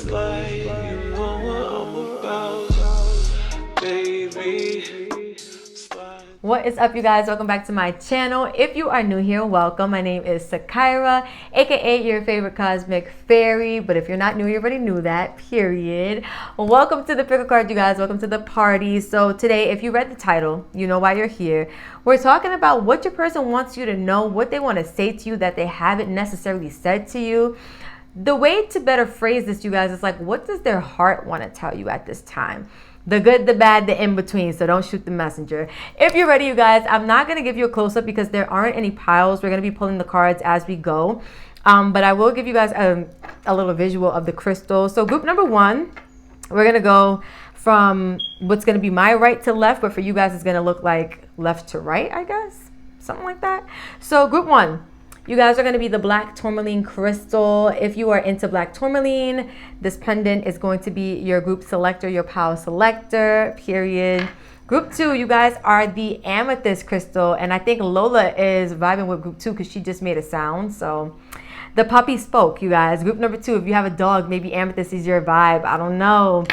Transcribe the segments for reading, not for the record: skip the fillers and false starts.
like you know what I'm about, baby. What is up, you guys? Welcome back to my channel. If you are new here, welcome. My name is Sakaira, aka your favorite cosmic fairy. But if you're not new, you already knew that, period. Welcome to the pick a card, you guys. Welcome to the party. So today, if you read the title, you know why you're here. We're talking about what your person wants you to know, what they want to say to you that they haven't necessarily said to you. The way to better phrase this, you guys, is like, what does their heart want to tell you at this time? The good, the bad, the in-between, so don't shoot the messenger. If you're ready, you guys, I'm not going to give you a close-up because there aren't any piles. We're going to be pulling the cards as we go. But I will give you guys a little visual of the crystal. So group number one, we're going to go from what's going to be my right to left, but for you guys, it's going to look like left to right, I guess. Something like that. So group one. You guys are going to be the black tourmaline crystal. If you are into black tourmaline, this pendant is going to be your group selector, your power selector, period. Group two, you guys are the amethyst crystal. And I think Lola is vibing with group two because she just made a sound. So the puppy spoke, you guys. Group number two, if you have a dog, maybe amethyst is your vibe. I don't know.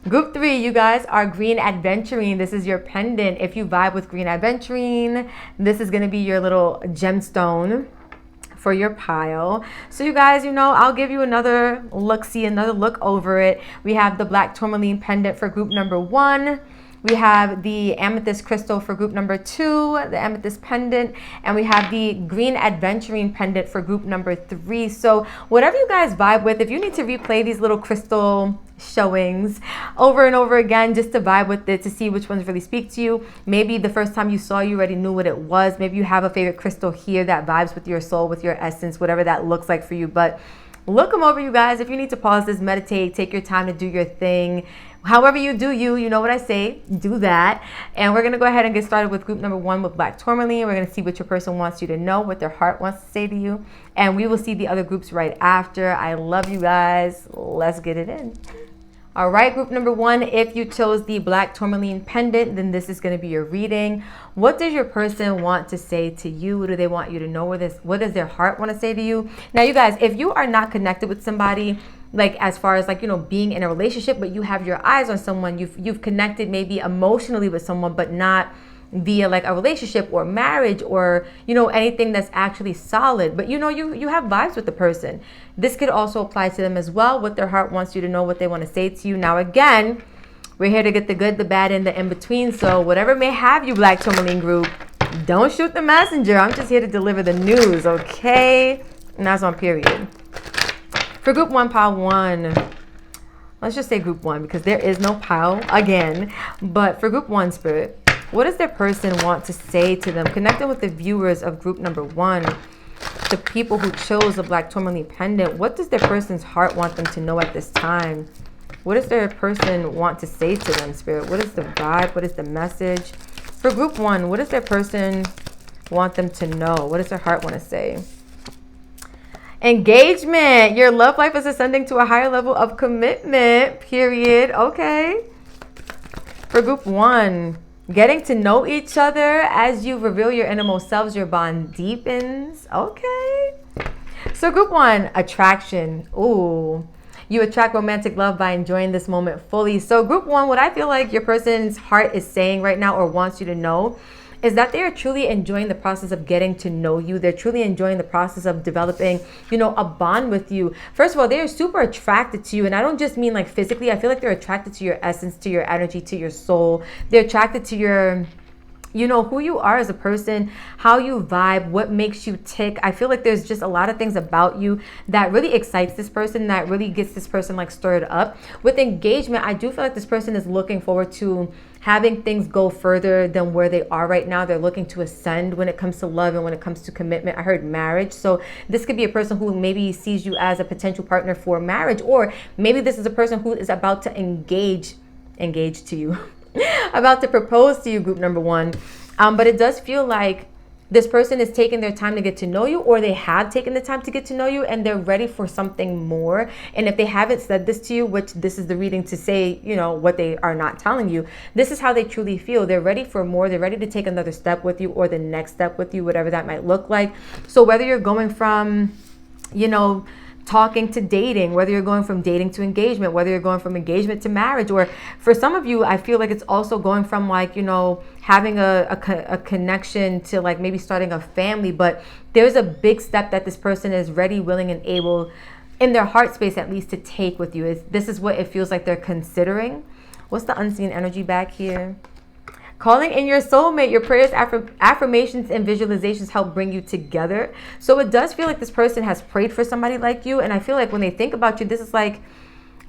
Group three, you guys are green adventurine. This is your pendant. If you vibe with green adventurine, this is going to be your little gemstone for your pile. So you guys, you know, I'll give you another look over it. We have the black tourmaline pendant for group number one. We have the amethyst crystal for group number two, the amethyst pendant, and we have the green adventurine pendant for group number three. So whatever you guys vibe with, if you need to replay these little crystal showings over and over again just to vibe with it, to see which ones really speak to you. Maybe the first time you saw, you already knew what it was. Maybe you have a favorite crystal here that vibes with your soul, with your essence, whatever that looks like for you. But look them over, you guys. If you need to pause this, meditate, take your time to do your thing. However you do you know what I say, do that. And we're going to go ahead and get started with group number one with black tourmaline. We're going to see what your person wants you to know, what their heart wants to say to you. And we will see the other groups right after. I love you guys. Let's get it in. All right, group number one, if you chose the black tourmaline pendant, then this is going to be your reading. What does your person want to say to you? What do they want you to know? What does their heart want to say to you? Now, you guys, if you are not connected with somebody, like as far as like, you know, being in a relationship, but you have your eyes on someone, you've connected maybe emotionally with someone, but not via like a relationship or marriage or, you know, anything that's actually solid, but you know, you have vibes with the person. This could also apply to them as well. What their heart wants you to know, what they want to say to you. Now, again, we're here to get the good, the bad, and the in-between. So whatever may have you, black tourmaline group, don't shoot the messenger. I'm just here to deliver the news, okay? And that's on period. For group one, pile one, let's just say group one because there is no pile again. But for group one, spirit, what does their person want to say to them? Connecting with the viewers of group number one, the people who chose the black tourmaline pendant, what does their person's heart want them to know at this time? What does their person want to say to them, spirit? What is the vibe? What is the message? For group one, what does their person want them to know? What does their heart want to say? Engagement. Your love life is ascending to a higher level of commitment, period. Okay. For group one, getting to know each other as you reveal your innermost selves, your bond deepens. Okay. So group one, attraction. Ooh. You attract romantic love by enjoying this moment fully. So group one, what I feel like your person's heart is saying right now or wants you to know is that they are truly enjoying the process of getting to know you. They're truly enjoying the process of developing, you know, a bond with you. First of all, they are super attracted to you. And I don't just mean like physically. I feel like they're attracted to your essence, to your energy, to your soul. They're attracted to your, you know, who you are as a person, how you vibe, what makes you tick. I feel like there's just a lot of things about you that really excites this person, that really gets this person like stirred up. With engagement, I do feel like this person is looking forward to having things go further than where they are right now. They're looking to ascend when it comes to love and when it comes to commitment. I heard marriage. So this could be a person who maybe sees you as a potential partner for marriage, or maybe this is a person who is about to engage to you. About to propose to you, group number one. But it does feel like this person is taking their time to get to know you, or they have taken the time to get to know you and they're ready for something more. And if they haven't said this to you, which this is the reading to say, you know, what they are not telling you, this is how they truly feel. They're ready for more. They're ready to take another step with you, or the next step with you, whatever that might look like. So whether you're going from, you know, talking to dating, whether you're going from dating to engagement, whether you're going from engagement to marriage, or for some of you, I feel like it's also going from like, you know, having a connection to like maybe starting a family. But there's a big step that this person is ready, willing, and able in their heart space at least to take with you. This is what it feels like they're considering. What's the unseen energy back here? Calling in your soulmate, your prayers, affirmations, and visualizations help bring you together. So it does feel like this person has prayed for somebody like you. And I feel like when they think about you, this is like,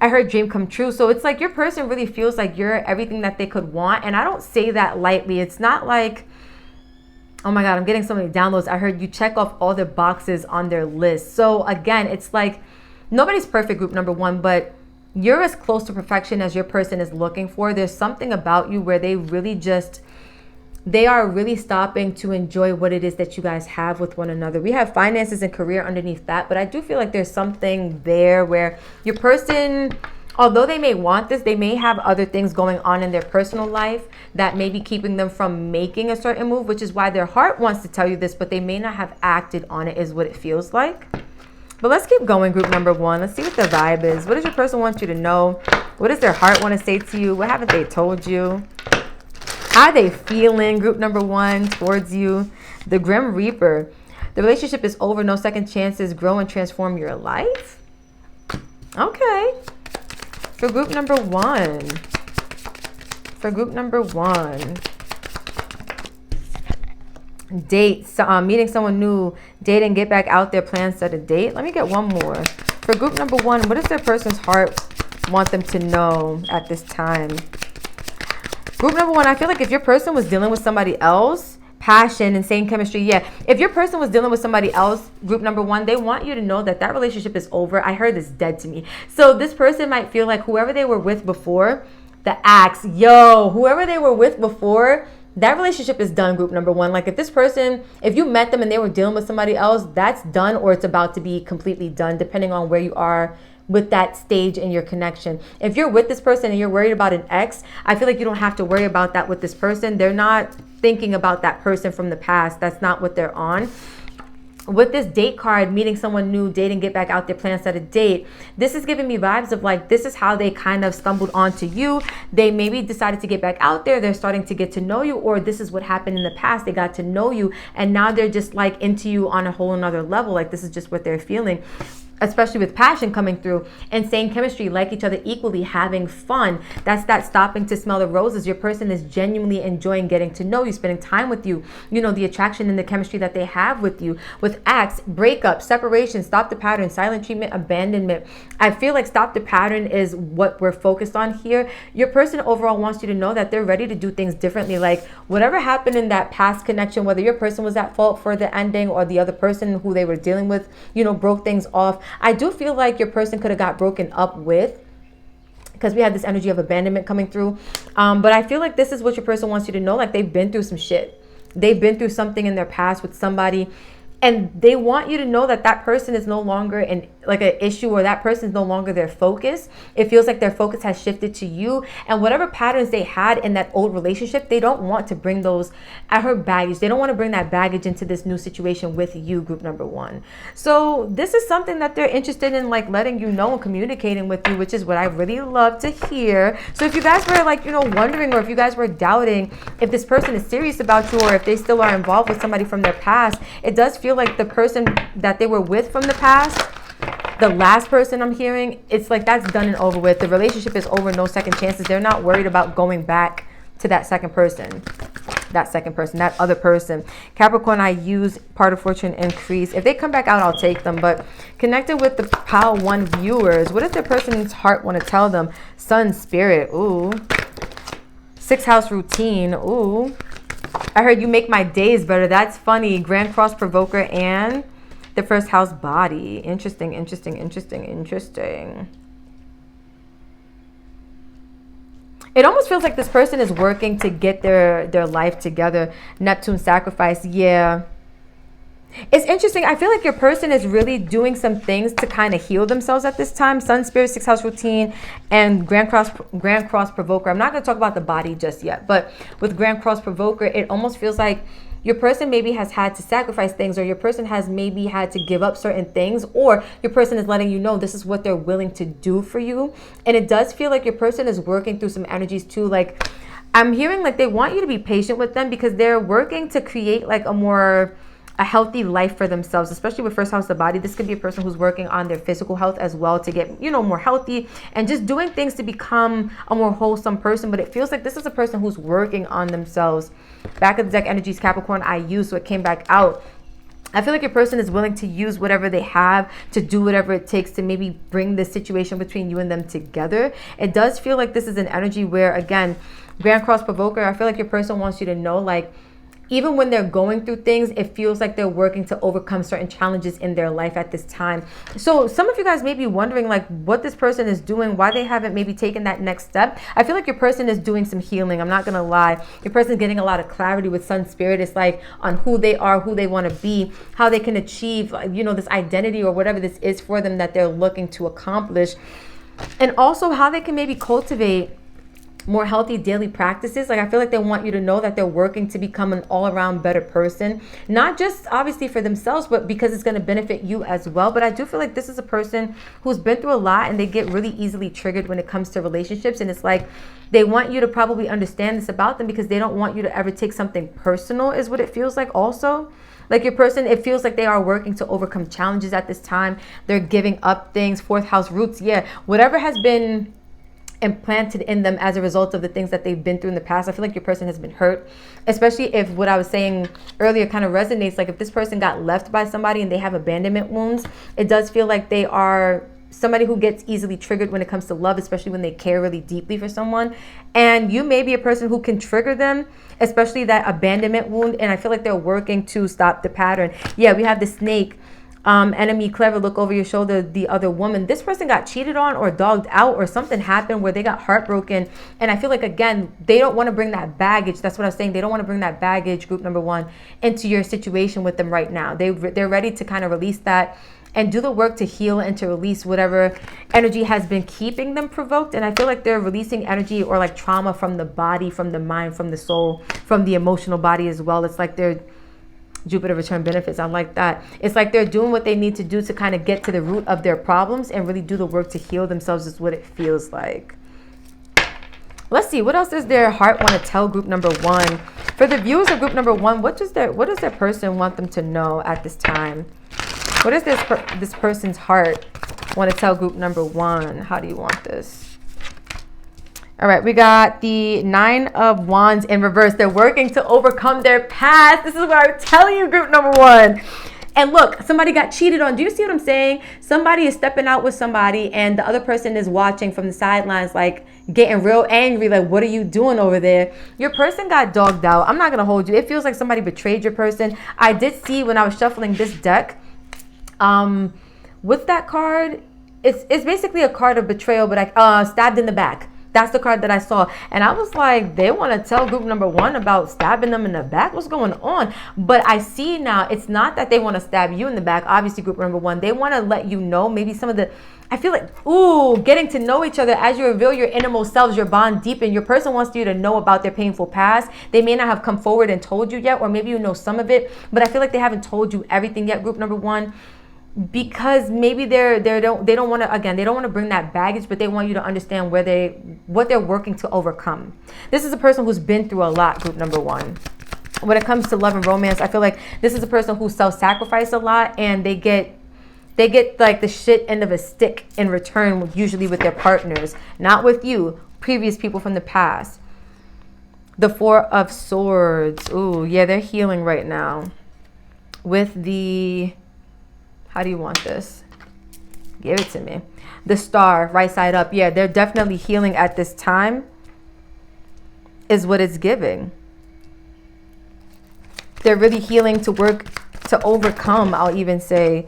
I heard dream come true. So it's like your person really feels like you're everything that they could want. And I don't say that lightly. It's not like, oh my God, I'm getting so many downloads. I heard you check off all their boxes on their list. So again, it's like nobody's perfect, group number one, but you're as close to perfection as your person is looking for. There's something about you where they are really stopping to enjoy what it is that you guys have with one another. We have finances and career underneath that, but I do feel like there's something there where your person, although they may want this, they may have other things going on in their personal life that may be keeping them from making a certain move, which is why their heart wants to tell you this, but they may not have acted on it, is what it feels like. But let's keep going, group number one. Let's see what the vibe is. What does your person want you to know? What does their heart want to say to you? What haven't they told you? How are they feeling, group number one, towards you? The Grim Reaper. The relationship is over. No second chances. Grow and transform your life. Okay. For group number one. For group number one. Date, meeting someone new, date and get back out there, plan, set a date. Let me get one more. For group number one, what does their person's heart want them to know at this time? Group number one, I feel like if your person was dealing with somebody else, passion, insane chemistry, yeah. If your person was dealing with somebody else, group number one, they want you to know that that relationship is over. I heard this dead to me. So this person might feel like whoever they were with before, the axe, whoever they were with before, that relationship is done, group number one. Like if this person, if you met them and they were dealing with somebody else, that's done, or it's about to be completely done, depending on where you are with that stage in your connection. If you're with this person and you're worried about an ex, I feel like you don't have to worry about that with this person. They're not thinking about that person from the past. That's not what they're on. With this date card, meeting someone new, dating, get back out there, plan, set a date. This is giving me vibes of like, this is how they kind of stumbled onto you. They maybe decided to get back out there. They're starting to get to know you, or this is what happened in the past. They got to know you and now they're just like into you on a whole another level. Like this is just what they're feeling. Especially with passion coming through, insane chemistry, like each other equally, having fun. That's that stopping to smell the roses. Your person is genuinely enjoying getting to know you, spending time with you. You know, the attraction and the chemistry that they have with you. With acts, breakup, separation, stop the pattern, silent treatment, abandonment. I feel like stop the pattern is what we're focused on here. Your person overall wants you to know that they're ready to do things differently. Like whatever happened in that past connection, whether your person was at fault for the ending or the other person who they were dealing with, you know, broke things off. I do feel like your person could have got broken up with, because we had this energy of abandonment coming through. But I feel like this is what your person wants you to know. Like they've been through some shit. They've been through something in their past with somebody. And they want you to know that that person is no longer an issue, or that person is no longer their focus. It feels like their focus has shifted to you. And whatever patterns they had in that old relationship, they don't want to bring those at her baggage. They don't want to bring that baggage into this new situation with you, group number one. So this is something that they're interested in, like letting you know and communicating with you, which is what I really love to hear. So if you guys were wondering, or if you guys were doubting if this person is serious about you, or if they still are involved with somebody from their past, it does feel like the person that they were with from the past, the last person I'm hearing, it's like that's done and over with. The relationship is over, no second chances. They're not worried about going back to that second person, that other person. Capricorn, I use part of fortune increase. If they come back out, I'll take them. But connected with the Pile 1 viewers, what does their person's heart want to tell them? Sun, spirit, ooh. 6th house routine, ooh. I heard you make my days better. That's funny. Grand Cross Provoker and the 1st house body. Interesting. It almost feels like this person is working to get their life together. Neptune sacrifice. Yeah. It's interesting. I feel like your person is really doing some things to kind of heal themselves at this time. Sun, spirit, 6th house routine, and Grand Cross Provoker. I'm not going to talk about the body just yet, but with Grand Cross Provoker, it almost feels like your person maybe has had to sacrifice things, or your person has maybe had to give up certain things, or your person is letting you know this is what they're willing to do for you. And it does feel like your person is working through some energies too. Like, I'm hearing like they want you to be patient with them because they're working to create like a healthy life for themselves, especially with first house of the body. This could be a person who's working on their physical health as well to get, more healthy and just doing things to become a more wholesome person. But it feels like this is a person who's working on themselves. Back of the deck energies, Capricorn, I used, so it came back out. I feel like your person is willing to use whatever they have to do whatever it takes to maybe bring the situation between you and them together. It does feel like this is an energy where, again, Grand Cross Provoker, I feel like your person wants you to know, like, even when they're going through things, it feels like they're working to overcome certain challenges in their life at this time. So some of you guys may be wondering like what this person is doing, why they haven't maybe taken that next step. I feel like your person is doing some healing. I'm not going to lie. Your person is getting a lot of clarity with Sun Spirit. It's like on who they are, who they want to be, how they can achieve, this identity or whatever this is for them that they're looking to accomplish. And also how they can maybe cultivate more healthy daily practices. Like, I feel like they want you to know that they're working to become an all-around better person, not just obviously for themselves, but because it's going to benefit you as well. But I do feel like this is a person who's been through a lot and they get really easily triggered when it comes to relationships. And it's like they want you to probably understand this about them because they don't want you to ever take something personal, is what it feels like also. Like your person, it feels like they are working to overcome challenges at this time. They're giving up things. Fourth house roots. Yeah, whatever has been implanted in them as a result of the things that they've been through in the past. I feel like your person has been hurt, especially if what I was saying earlier kind of resonates. Like if this person got left by somebody and they have abandonment wounds, it does feel like they are somebody who gets easily triggered when it comes to love, especially when they care really deeply for someone. And you may be a person who can trigger them, especially that abandonment wound. And I feel like they're working to stop the pattern. Yeah, we have the snake. Enemy, clever, look over your shoulder, the other woman. This person got cheated on or dogged out or something happened where they got heartbroken. And I feel like, again, they don't want to bring that baggage. That's what I was saying. They don't want to bring that baggage, group number one, into your situation with them right now. They're ready to kind of release that and do the work to heal and to release whatever energy has been keeping them provoked. And I feel like they're releasing energy or like trauma from the body, from the mind, from the soul, from the emotional body as well. It's like they're Jupiter return benefits. I like that. It's like they're doing what they need to do to kind of get to the root of their problems and really do the work to heal themselves, is what it feels like. Let's see, what else does their heart want to tell group number one? For the viewers of group number one, what does their person want them to know at this time? What does this person's heart want to tell group number one? How do you want this? All right, we got the 9 of Wands in reverse. They're working to overcome their past. This is what I'm telling you, group number one. And look, somebody got cheated on. Do you see what I'm saying? Somebody is stepping out with somebody and the other person is watching from the sidelines, like getting real angry. Like, what are you doing over there? Your person got dogged out. I'm not going to hold you. It feels like somebody betrayed your person. I did see when I was shuffling this deck, with that card, it's basically a card of betrayal, but stabbed in the back. That's the card that I saw. And I was like, they want to tell group number one about stabbing them in the back? What's going on? But I see now, it's not that they want to stab you in the back. Obviously, group number one, they want to let you know maybe some of the, I feel like, getting to know each other as you reveal your innermost selves, your bond deepen. Your person wants you to know about their painful past. They may not have come forward and told you yet, or maybe you know some of it, but I feel like they haven't told you everything yet, group number one. Because maybe they don't want to bring that baggage, but they want you to understand what they're working to overcome. This is a person who's been through a lot, group number one. When it comes to love and romance, I feel like this is a person who self-sacrifice a lot, and they get like the shit end of a stick in return, usually with their partners, not with you, previous people from the past. The 4 of Swords. Ooh, yeah, they're healing right now. With the, how do you want this? Give it to me. The Star, right side up. Yeah, they're definitely healing at this time, is what it's giving. They're really healing to work to overcome, I'll even say,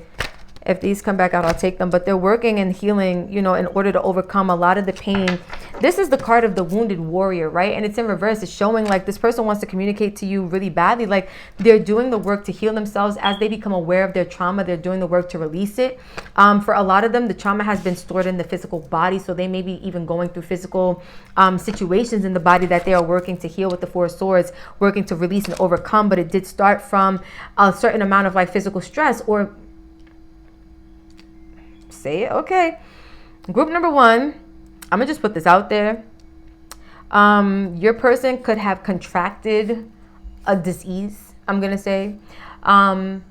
If these come back out, I'll take them. But they're working and healing, you know, in order to overcome a lot of the pain. This is the card of the wounded warrior, right? And it's in reverse. It's showing like this person wants to communicate to you really badly. Like they're doing the work to heal themselves. As they become aware of their trauma, they're doing the work to release it. For a lot of them, the trauma has been stored in the physical body. So they may be even going through physical situations in the body that they are working to heal with the Four of Swords, working to release and overcome. But it did start from a certain amount of like physical stress, or say it. Okay. Group number one, I'm gonna just put this out there. Your person could have contracted a disease, I'm gonna say. And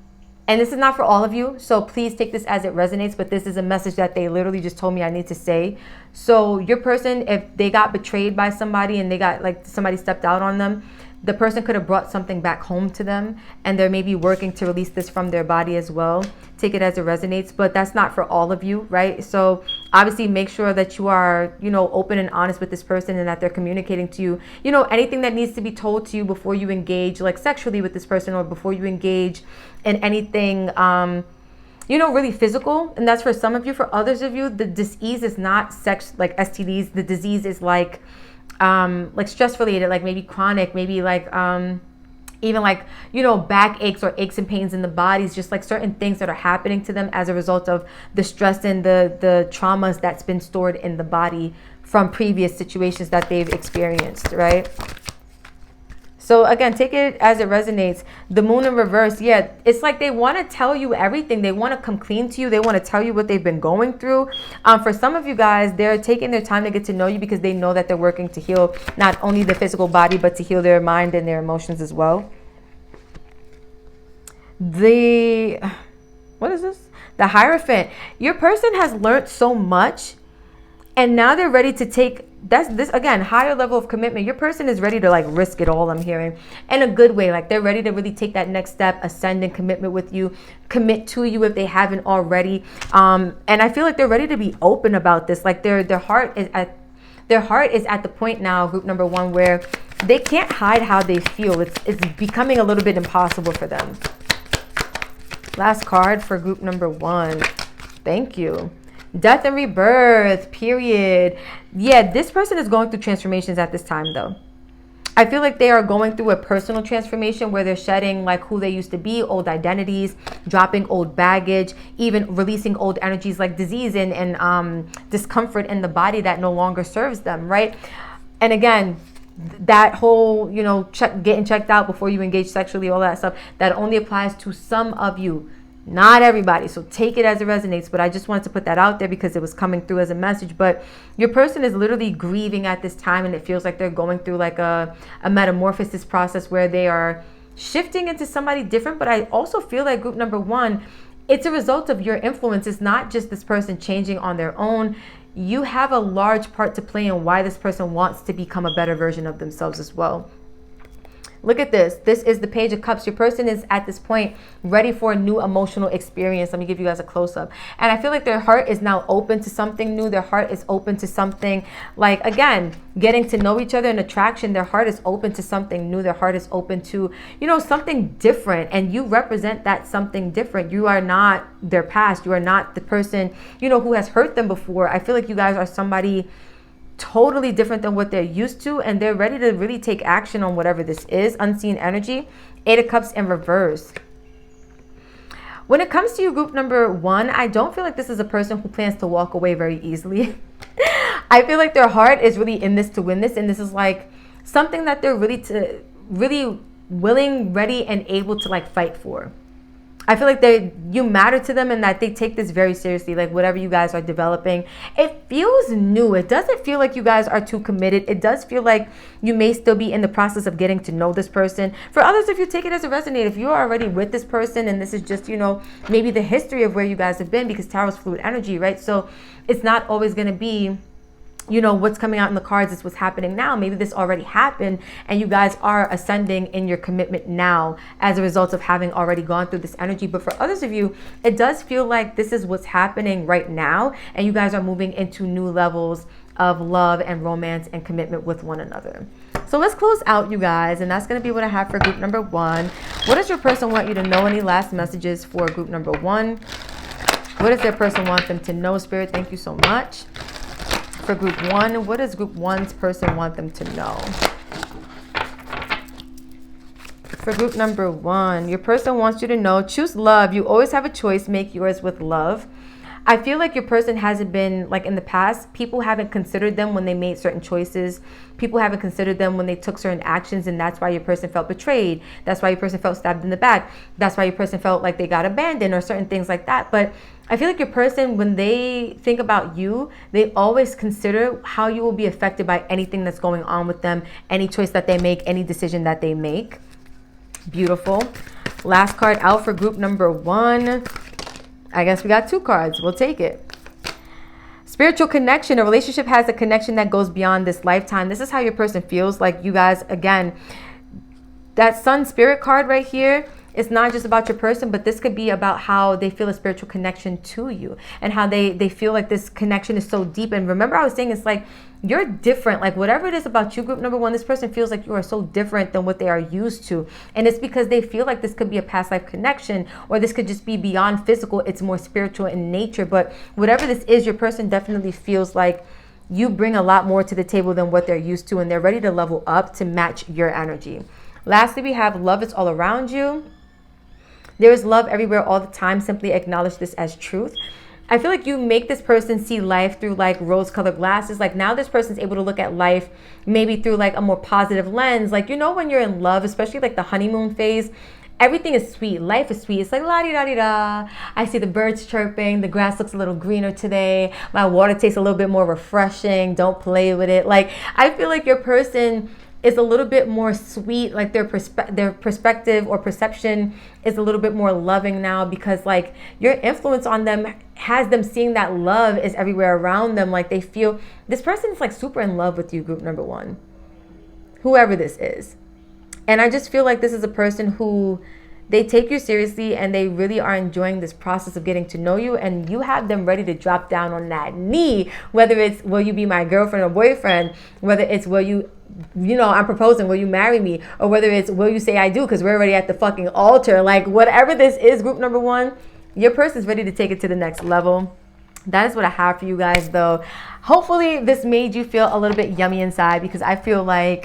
this is not for all of you, so please take this as it resonates, but this is a message that they literally just told me I need to say. So your person, if they got betrayed by somebody and they got like somebody stepped out on them, the person could have brought something back home to them, and they're maybe working to release this from their body as well. Take it as it resonates, but that's not for all of you, right? So obviously make sure that you are, you know, open and honest with this person, and that they're communicating to you, you know, anything that needs to be told to you before you engage like sexually with this person, or before you engage in anything, you know, really physical. And that's for some of you. For others of you, the disease is not sex, like STDs. The disease is like stress related, like maybe chronic, maybe like even like, you know, back aches or aches and pains in the bodies, just like certain things that are happening to them as a result of the stress and the traumas that's been stored in the body from previous situations that they've experienced, right? So again, take it as it resonates. The moon in reverse, yeah, it's like they want to tell you everything. They want to come clean to you. They want to tell you what they've been going through. For some of you guys, they're taking their time to get to know you, because they know that they're working to heal not only the physical body, but to heal their mind and their emotions as well. What is this? The Hierophant. Your person has learned so much, and now they're ready to take, that's this again, higher level of commitment. Your person is ready to like risk it all, I'm hearing, in a good way. Like they're ready to really take that next step, ascend in commitment with you, commit to you if they haven't already. And I feel like they're ready to be open about this. Like their heart is at the point now, group number one, where they can't hide how they feel. It's becoming a little bit impossible for them. Last card for group number one. Thank you. Death and rebirth, period. Yeah, this person is going through transformations at this time, though. I feel like they are going through a personal transformation where they're shedding like who they used to be, old identities, dropping old baggage, even releasing old energies like disease and discomfort in the body that no longer serves them, right? And again, that whole, you know, getting checked out before you engage sexually, all that stuff, that only applies to some of you, not everybody. So take it as it resonates. But I just wanted to put that out there because it was coming through as a message. But your person is literally grieving at this time, and it feels like they're going through like a metamorphosis process where they are shifting into somebody different. But I also feel like group number one, it's a result of your influence. It's not just this person changing on their own. You have a large part to play in why this person wants to become a better version of themselves as well. Look at this. This is the Page of Cups. Your person is at this point ready for a new emotional experience. Let me give you guys a close-up. And I feel like their heart is now open to something new. Their heart is open to something like, again, getting to know each other and attraction. Their heart is open to something new. Their heart is open to, you know, something different. And you represent that something different. You are not their past. You are not the person, you know, who has hurt them before. I feel like you guys are somebody totally different than what they're used to, and they're ready to really take action on whatever this is. Unseen energy. 8 of Cups in reverse. When it comes to you, group number one, I don't feel like this is a person who plans to walk away very easily. I feel like their heart is really in this to win this, and this is like something that they're really willing, ready, and able to like fight for. I feel like you matter to them, and that they take this very seriously, like whatever you guys are developing. It feels new. It doesn't feel like you guys are too committed. It does feel like you may still be in the process of getting to know this person. For others, if you take it as a resonate, if you're already with this person and this is just, you know, maybe the history of where you guys have been, because tarot's fluid energy, right? So it's not always going to be, you know, what's coming out in the cards is what's happening now. Maybe this already happened and you guys are ascending in your commitment now as a result of having already gone through this energy. But for others of you, it does feel like this is what's happening right now, and you guys are moving into new levels of love and romance and commitment with one another. So let's close out, you guys, and that's going to be what I have for group number one. What does your person want you to know? Any last messages for group number one? What does their person want them to know, Spirit? Thank you so much. For group 1, what does group 1's person want them to know? For group number 1, your person wants you to know, choose love. You always have a choice. Make yours with love. I feel like your person hasn't been, like in the past, people haven't considered them when they made certain choices. People haven't considered them when they took certain actions, and that's why your person felt betrayed. That's why your person felt stabbed in the back. That's why your person felt like they got abandoned or certain things like that. But I feel like your person, when they think about you, they always consider how you will be affected by anything that's going on with them, any choice that they make, any decision that they make. Beautiful. Last card out for group number 1. I guess we got 2 cards. We'll take it. Spiritual connection. A relationship has a connection that goes beyond this lifetime. This is how your person feels. Like you guys, again, that Sun Spirit card right here, it's not just about your person, but this could be about how they feel a spiritual connection to you and how they feel like this connection is so deep. And remember, I was saying it's like you're different. Like whatever it is about you, group number 1, this person feels like you are so different than what they are used to. And it's because they feel like this could be a past life connection, or this could just be beyond physical. It's more spiritual in nature. But whatever this is, your person definitely feels like you bring a lot more to the table than what they're used to, and they're ready to level up to match your energy. Lastly, we have love is all around you. There is love everywhere all the time. Simply acknowledge this as truth. I feel like you make this person see life through like rose-colored glasses. Like now this person's able to look at life maybe through like a more positive lens. Like, you know, when you're in love, especially like the honeymoon phase, everything is sweet. Life is sweet. It's like la-di-da-di-da. I see the birds chirping. The grass looks a little greener today. My water tastes a little bit more refreshing. Don't play with it. Like, I feel like your person is a little bit more sweet. Like their perspective or perception is a little bit more loving now, because like your influence on them has them seeing that love is everywhere around them. Like they feel this person is like super in love with you, group number 1, whoever this is. And I just feel like this is a person who they take you seriously and they really are enjoying this process of getting to know you, and you have them ready to drop down on that knee, whether it's will you be my girlfriend or boyfriend, whether it's will you know, I'm proposing, will you marry me, or whether it's will you say I do, because we're already at the fucking altar. Like whatever this is, group number 1, your person's ready to take it to the next level. That is what I have for you guys though. Hopefully this made you feel a little bit yummy inside, because I feel a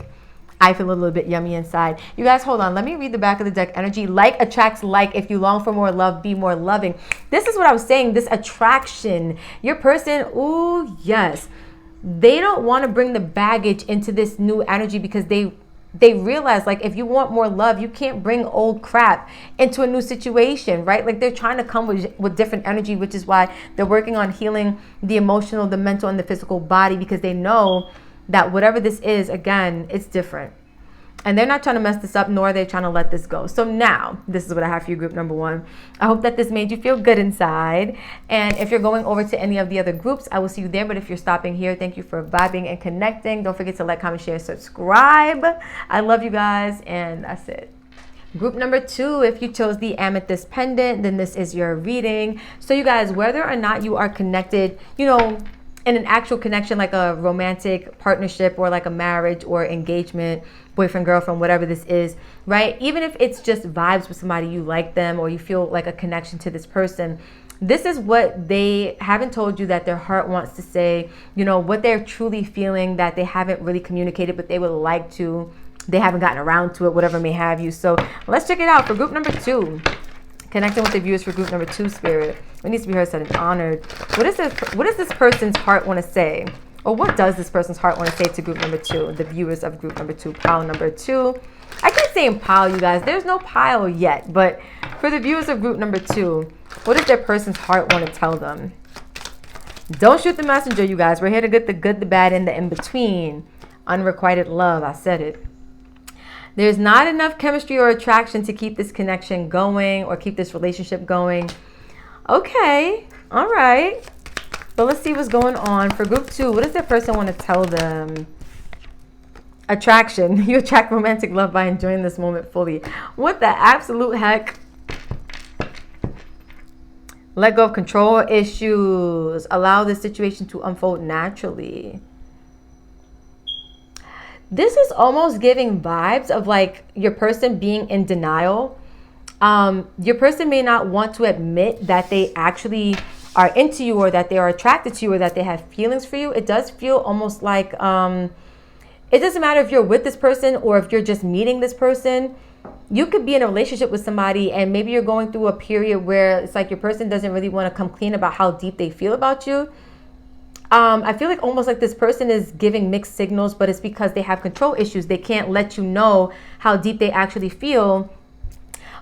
little bit yummy inside. You guys, hold on. Let me read the back of the deck energy. Like attracts like. If you long for more love, be more loving. This is what I was saying. This attraction. Your person, ooh, yes. They don't want to bring the baggage into this new energy, because they realize like if you want more love, you can't bring old crap into a new situation, right? Like they're trying to come with different energy, which is why they're working on healing the emotional, the mental, and the physical body, because they know that whatever this is, again, it's different. And they're not trying to mess this up, nor are they trying to let this go. So now, this is what I have for you, group number 1. I hope that this made you feel good inside. And if you're going over to any of the other groups, I will see you there. But if you're stopping here, thank you for vibing and connecting. Don't forget to like, comment, share, subscribe. I love you guys, and that's it. Group number 2, if you chose the amethyst pendant, then this is your reading. So you guys, whether or not you are connected, you know, in an actual connection, like a romantic partnership or like a marriage or engagement, boyfriend, girlfriend, whatever this is, right? Even if it's just vibes with somebody, you like them or you feel like a connection to this person, this is what they haven't told you that their heart wants to say, you know, what they're truly feeling that they haven't really communicated, but they would like to. They haven't gotten around to it, whatever may have you. So let's check it out for group number 2. Connecting with the viewers for group number 2, Spirit. What needs to be heard, said, and honored. What does this person's heart want to say? Or what does this person's heart want to say to group number 2? The viewers of group number 2, pile number 2. I keep saying pile, you guys. There's no pile yet. But for the viewers of group number 2, what does their person's heart want to tell them? Don't shoot the messenger, you guys. We're here to get the good, the bad, and the in-between. Unrequited love. I said it. There's not enough chemistry or attraction to keep this connection going or keep this relationship going. Okay. All right. But let's see what's going on. For group 2, what does that person want to tell them? Attraction. You attract romantic love by enjoying this moment fully. What the absolute heck? Let go of control issues. Allow this situation to unfold naturally. This is almost giving vibes of like your person being in denial. Your person may not want to admit that they actually are into you, or that they are attracted to you, or that they have feelings for you, it does feel almost like it doesn't matter if you're with this person or if you're just meeting this person. You could be in a relationship with somebody and maybe you're going through a period where it's like your person doesn't really want to come clean about how deep they feel about you. I feel like almost like this person is giving mixed signals, but it's because they have control issues. They can't let you know how deep they actually feel.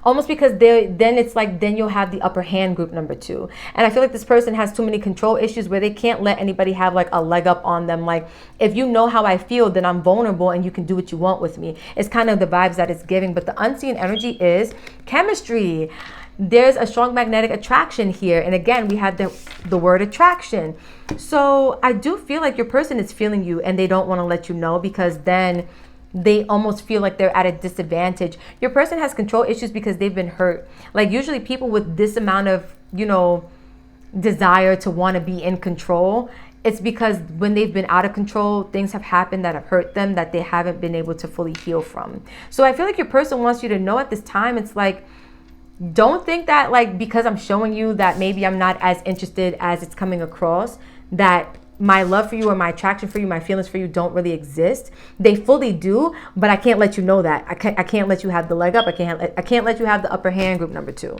Almost because then you'll have the upper hand, group number 2. And I feel like this person has too many control issues where they can't let anybody have like a leg up on them. Like, if you know how I feel, then I'm vulnerable and you can do what you want with me. It's kind of the vibes that it's giving. But the unseen energy is chemistry. There's a strong magnetic attraction here. And again, we have the word attraction. So I do feel like your person is feeling you and they don't want to let you know, because then they almost feel like they're at a disadvantage. Your person has control issues because they've been hurt. Like, usually people with this amount of, desire to want to be in control, it's because when they've been out of control, things have happened that have hurt them that they haven't been able to fully heal from. So I feel like your person wants you to know at this time, it's like, don't think that like because I'm showing you that maybe I'm not as interested as it's coming across, that my love for you or my attraction for you, my feelings for you don't really exist. They fully do, but I can't let you know that. I can't let you have the leg up. I can't let you have the upper hand, group number 2.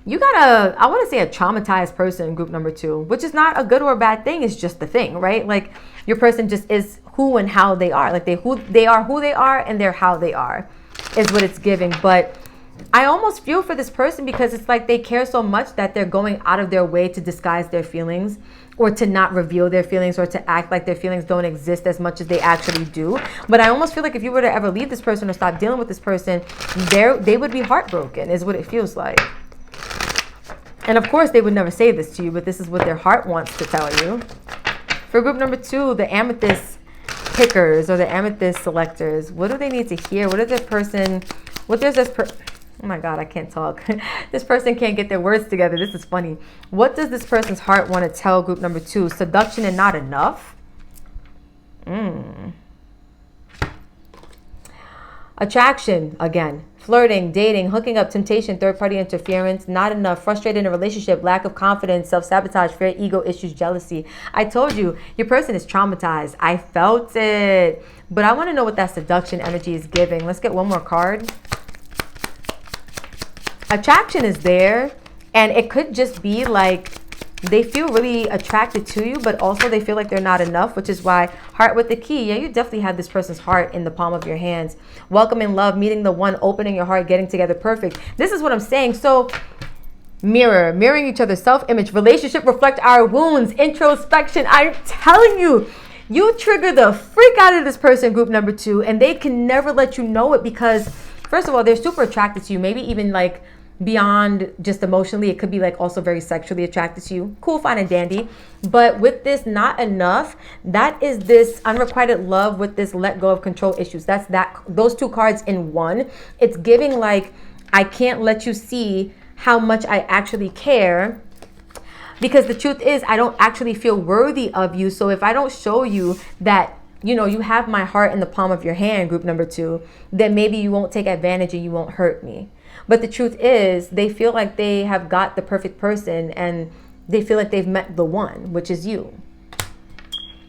You got I want to say a traumatized person, group number 2, which is not a good or a bad thing. It's just the thing, right? Like, your person just is who and how they are. Like, they are who they are and they're how they are is what it's giving. But I almost feel for this person because it's like they care so much that they're going out of their way to disguise their feelings, or to not reveal their feelings, or to act like their feelings don't exist as much as they actually do. But I almost feel like if you were to ever leave this person or stop dealing with this person, they would be heartbroken, is what it feels like. And of course, they would never say this to you, but this is what their heart wants to tell you. For group number 2, the amethyst pickers or the amethyst selectors, what do they need to hear? Oh my God, I can't talk. This person can't get their words together. This is funny. What does this person's heart want to tell group number 2? Seduction and not enough? Attraction, again. Flirting, dating, hooking up, temptation, third-party interference, not enough, frustrated in a relationship, lack of confidence, self-sabotage, fear, ego issues, jealousy. I told you, your person is traumatized. I felt it. But I want to know what that seduction energy is giving. Let's get one more card. Attraction is there, and it could just be like they feel really attracted to you, but also they feel like they're not enough, which is why heart with the key. Yeah, you definitely have this person's heart in the palm of your hands. Welcoming love, meeting the one, opening your heart, getting together, perfect. This is what I'm saying. So mirroring each other, self-image, relationship, reflect our wounds, introspection. I'm telling you, you trigger the freak out of this person, group number 2, and they can never let you know it because, first of all, they're super attracted to you, maybe even like beyond just emotionally. It could be like also very sexually attracted to you. Cool, fine, and dandy. But with this not enough, that is this unrequited love with this let go of control issues. That's those 2 cards in one. It's giving like, I can't let you see how much I actually care, because the truth is I don't actually feel worthy of you. So if I don't show you that, you have my heart in the palm of your hand, group number 2, then maybe you won't take advantage and you won't hurt me. But the truth is, they feel like they have got the perfect person and they feel like they've met the one, which is you.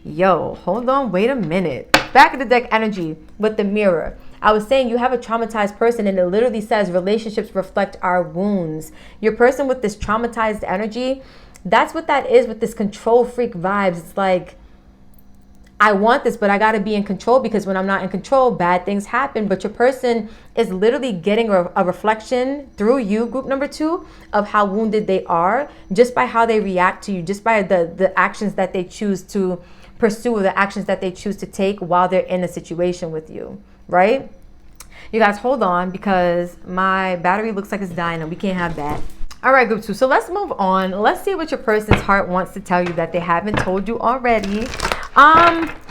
Yo, hold on, wait a minute. Back of the deck energy with the mirror. I was saying you have a traumatized person, and it literally says relationships reflect our wounds. Your person with this traumatized energy, that's what that is with this control freak vibes. It's like, I want this, but I got to be in control, because when I'm not in control, bad things happen. But your person is literally getting a reflection through you, group number 2, of how wounded they are just by how they react to you, just by the actions that they choose to pursue, the actions that they choose to take while they're in a situation with you, right? You guys, hold on, because my battery looks like it's dying and we can't have that. All right, group 2. So let's move on. Let's see what your person's heart wants to tell you that they haven't told you already.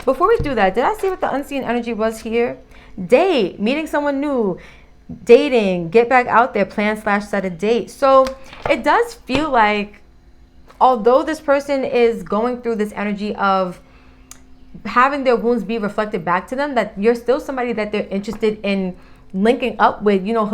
Before we do that, did I see what the unseen energy was here? Date, meeting someone new, dating, get back out there, plan/set a date. So it does feel like, although this person is going through this energy of having their wounds be reflected back to them, that you're still somebody that they're interested in linking up with, you know,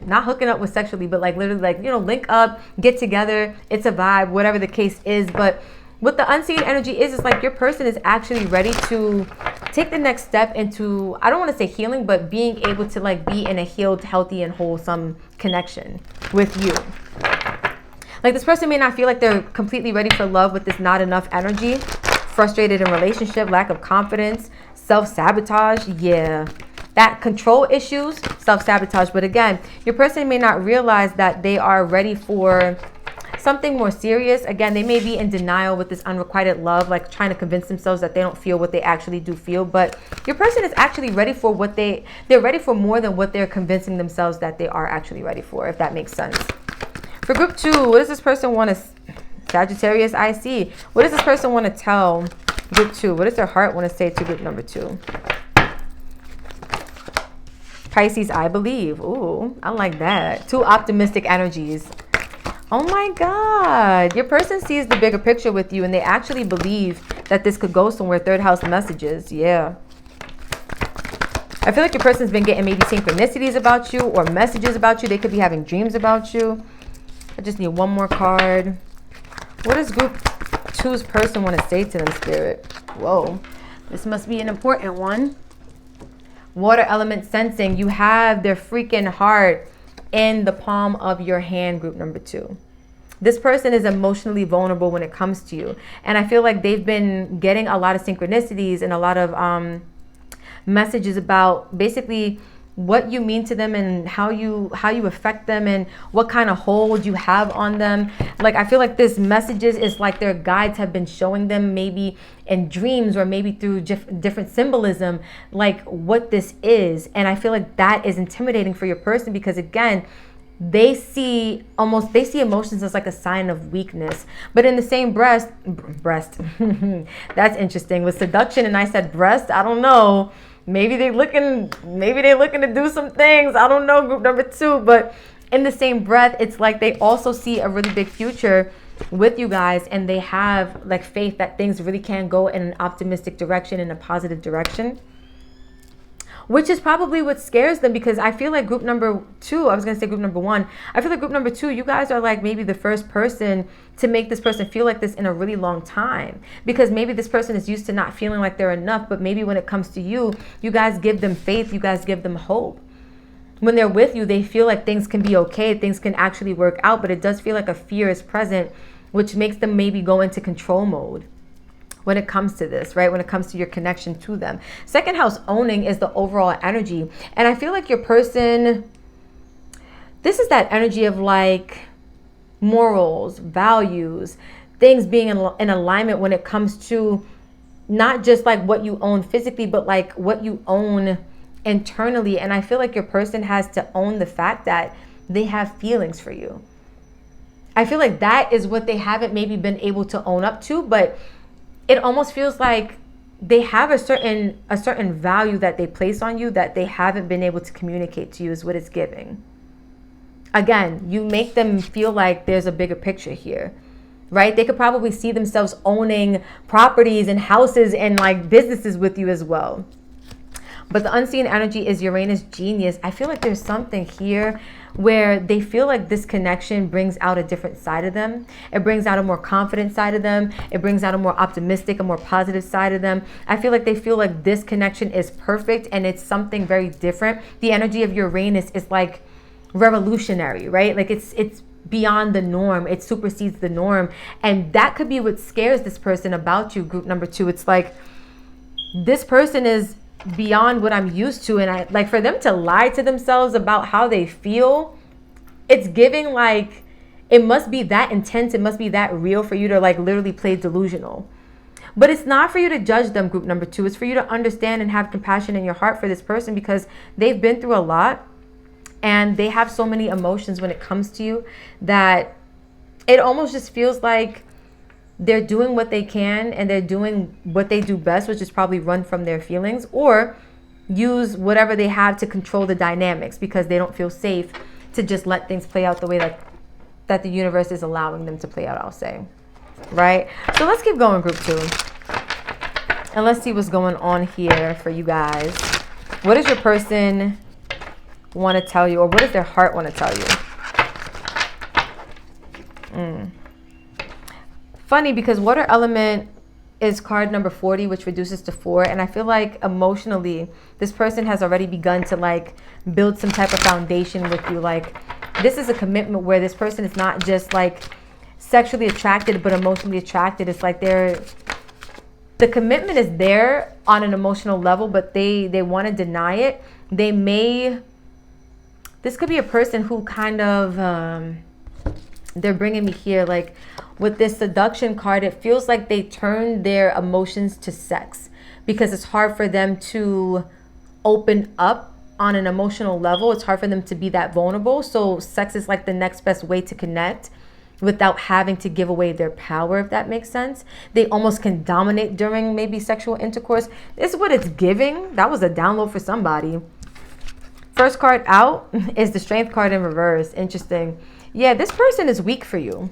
not hooking up with sexually, but like literally like, you know, link up, get together. It's a vibe, whatever the case is. But what the unseen energy is like your person is actually ready to take the next step into, I don't want to say healing, but being able to like be in a healed, healthy, and wholesome connection with you. Like this person may not feel like they're completely ready for love with this not enough energy, frustrated in relationship, lack of confidence, self-sabotage. Yeah, that control issues, self-sabotage. But again, your person may not realize that they are ready for something more serious. Again, they may be in denial with this unrequited love, like trying to convince themselves that they don't feel what they actually do feel. But your person is actually ready for what they're ready for more than what they're convincing themselves that they are actually ready for, if that makes sense. For group 2, what does this person want to, Sagittarius IC, what does this person want to tell group 2? What does their heart want to say to group number 2? Pisces, I believe. Ooh, I like that. 2 optimistic energies. Oh my God. Your person sees the bigger picture with you and they actually believe that this could go somewhere. 3rd house messages. Yeah. I feel like your person's been getting maybe synchronicities about you or messages about you. They could be having dreams about you. I just need one more card. What does group 2's person want to say to them, Spirit? Whoa. This must be an important one. Water element sensing. You have their freaking heart in the palm of your hand, group number 2. This person is emotionally vulnerable when it comes to you. And I feel like they've been getting a lot of synchronicities and a lot of messages about basically what you mean to them and how you affect them and what kind of hold you have on them. Like I feel like this messages is like their guides have been showing them maybe in dreams or maybe through different symbolism like what this is. And I feel like that is intimidating for your person because again, they see emotions as like a sign of weakness. But in the same breast that's interesting. With seduction and I said breast, I don't know. Maybe they're looking to do some things. I don't know, group number 2. But in the same breath, it's like they also see a really big future with you guys. And they have like faith that things really can go in an optimistic direction, in a positive direction. Which is probably what scares them because I feel like group number 2, I was going to say group number 1. I feel like group number 2, you guys are like maybe the first person to make this person feel like this in a really long time. Because maybe this person is used to not feeling like they're enough. But maybe when it comes to you, you guys give them faith. You guys give them hope. When they're with you, they feel like things can be okay. Things can actually work out. But it does feel like a fear is present, which makes them maybe go into control mode. When it comes to this, right? When it comes to your connection to them. 2nd house owning is the overall energy. And I feel like your person, this is that energy of like morals, values, things being in alignment when it comes to not just like what you own physically, but like what you own internally. And I feel like your person has to own the fact that they have feelings for you. I feel like that is what they haven't maybe been able to own up to, but it almost feels like they have a certain value that they place on you that they haven't been able to communicate to you is what it's giving. Again, you make them feel like there's a bigger picture here, right? They could probably see themselves owning properties and houses and like businesses with you as well. But the unseen energy is Uranus genius. I feel like there's something here where they feel like this connection brings out a different side of them. It brings out a more confident side of them. It brings out a more optimistic, a more positive side of them. I feel like they feel like this connection is perfect and it's something very different. The energy of Uranus is like revolutionary, right? Like it's beyond the norm. It supersedes the norm. And that could be what scares this person about you, group number 2. It's like this person is beyond what I'm used to, and I like for them to lie to themselves about how they feel. It's giving like it must be that intense, it must be that real for you to like literally play delusional. But it's not for you to judge them, group number 2. It's for you to understand and have compassion in your heart for this person because they've been through a lot and they have so many emotions when it comes to you that it almost just feels like they're doing what they can and they're doing what they do best, which is probably run from their feelings or use whatever they have to control the dynamics because they don't feel safe to just let things play out the way that the universe is allowing them to play out, I'll say. Right? So let's keep going, group 2. And let's see what's going on here for you guys. What is your person want to tell you, or what does their heart want to tell you? Funny, because water element is card number 40, which reduces to 4. And I feel like emotionally, this person has already begun to like build some type of foundation with you. Like, this is a commitment where this person is not just like sexually attracted, but emotionally attracted. It's like the commitment is there on an emotional level, but they want to deny it. This could be a person who kind of, they're bringing me here, like with this seduction card, it feels like they turn their emotions to sex because it's hard for them to open up on an emotional level. It's hard for them to be that vulnerable. So sex is like the next best way to connect without having to give away their power, if that makes sense. They almost can dominate during maybe sexual intercourse. This is what it's giving. That was a download for somebody. First card out is the Strength card in reverse. Interesting. Yeah, this person is weak for you.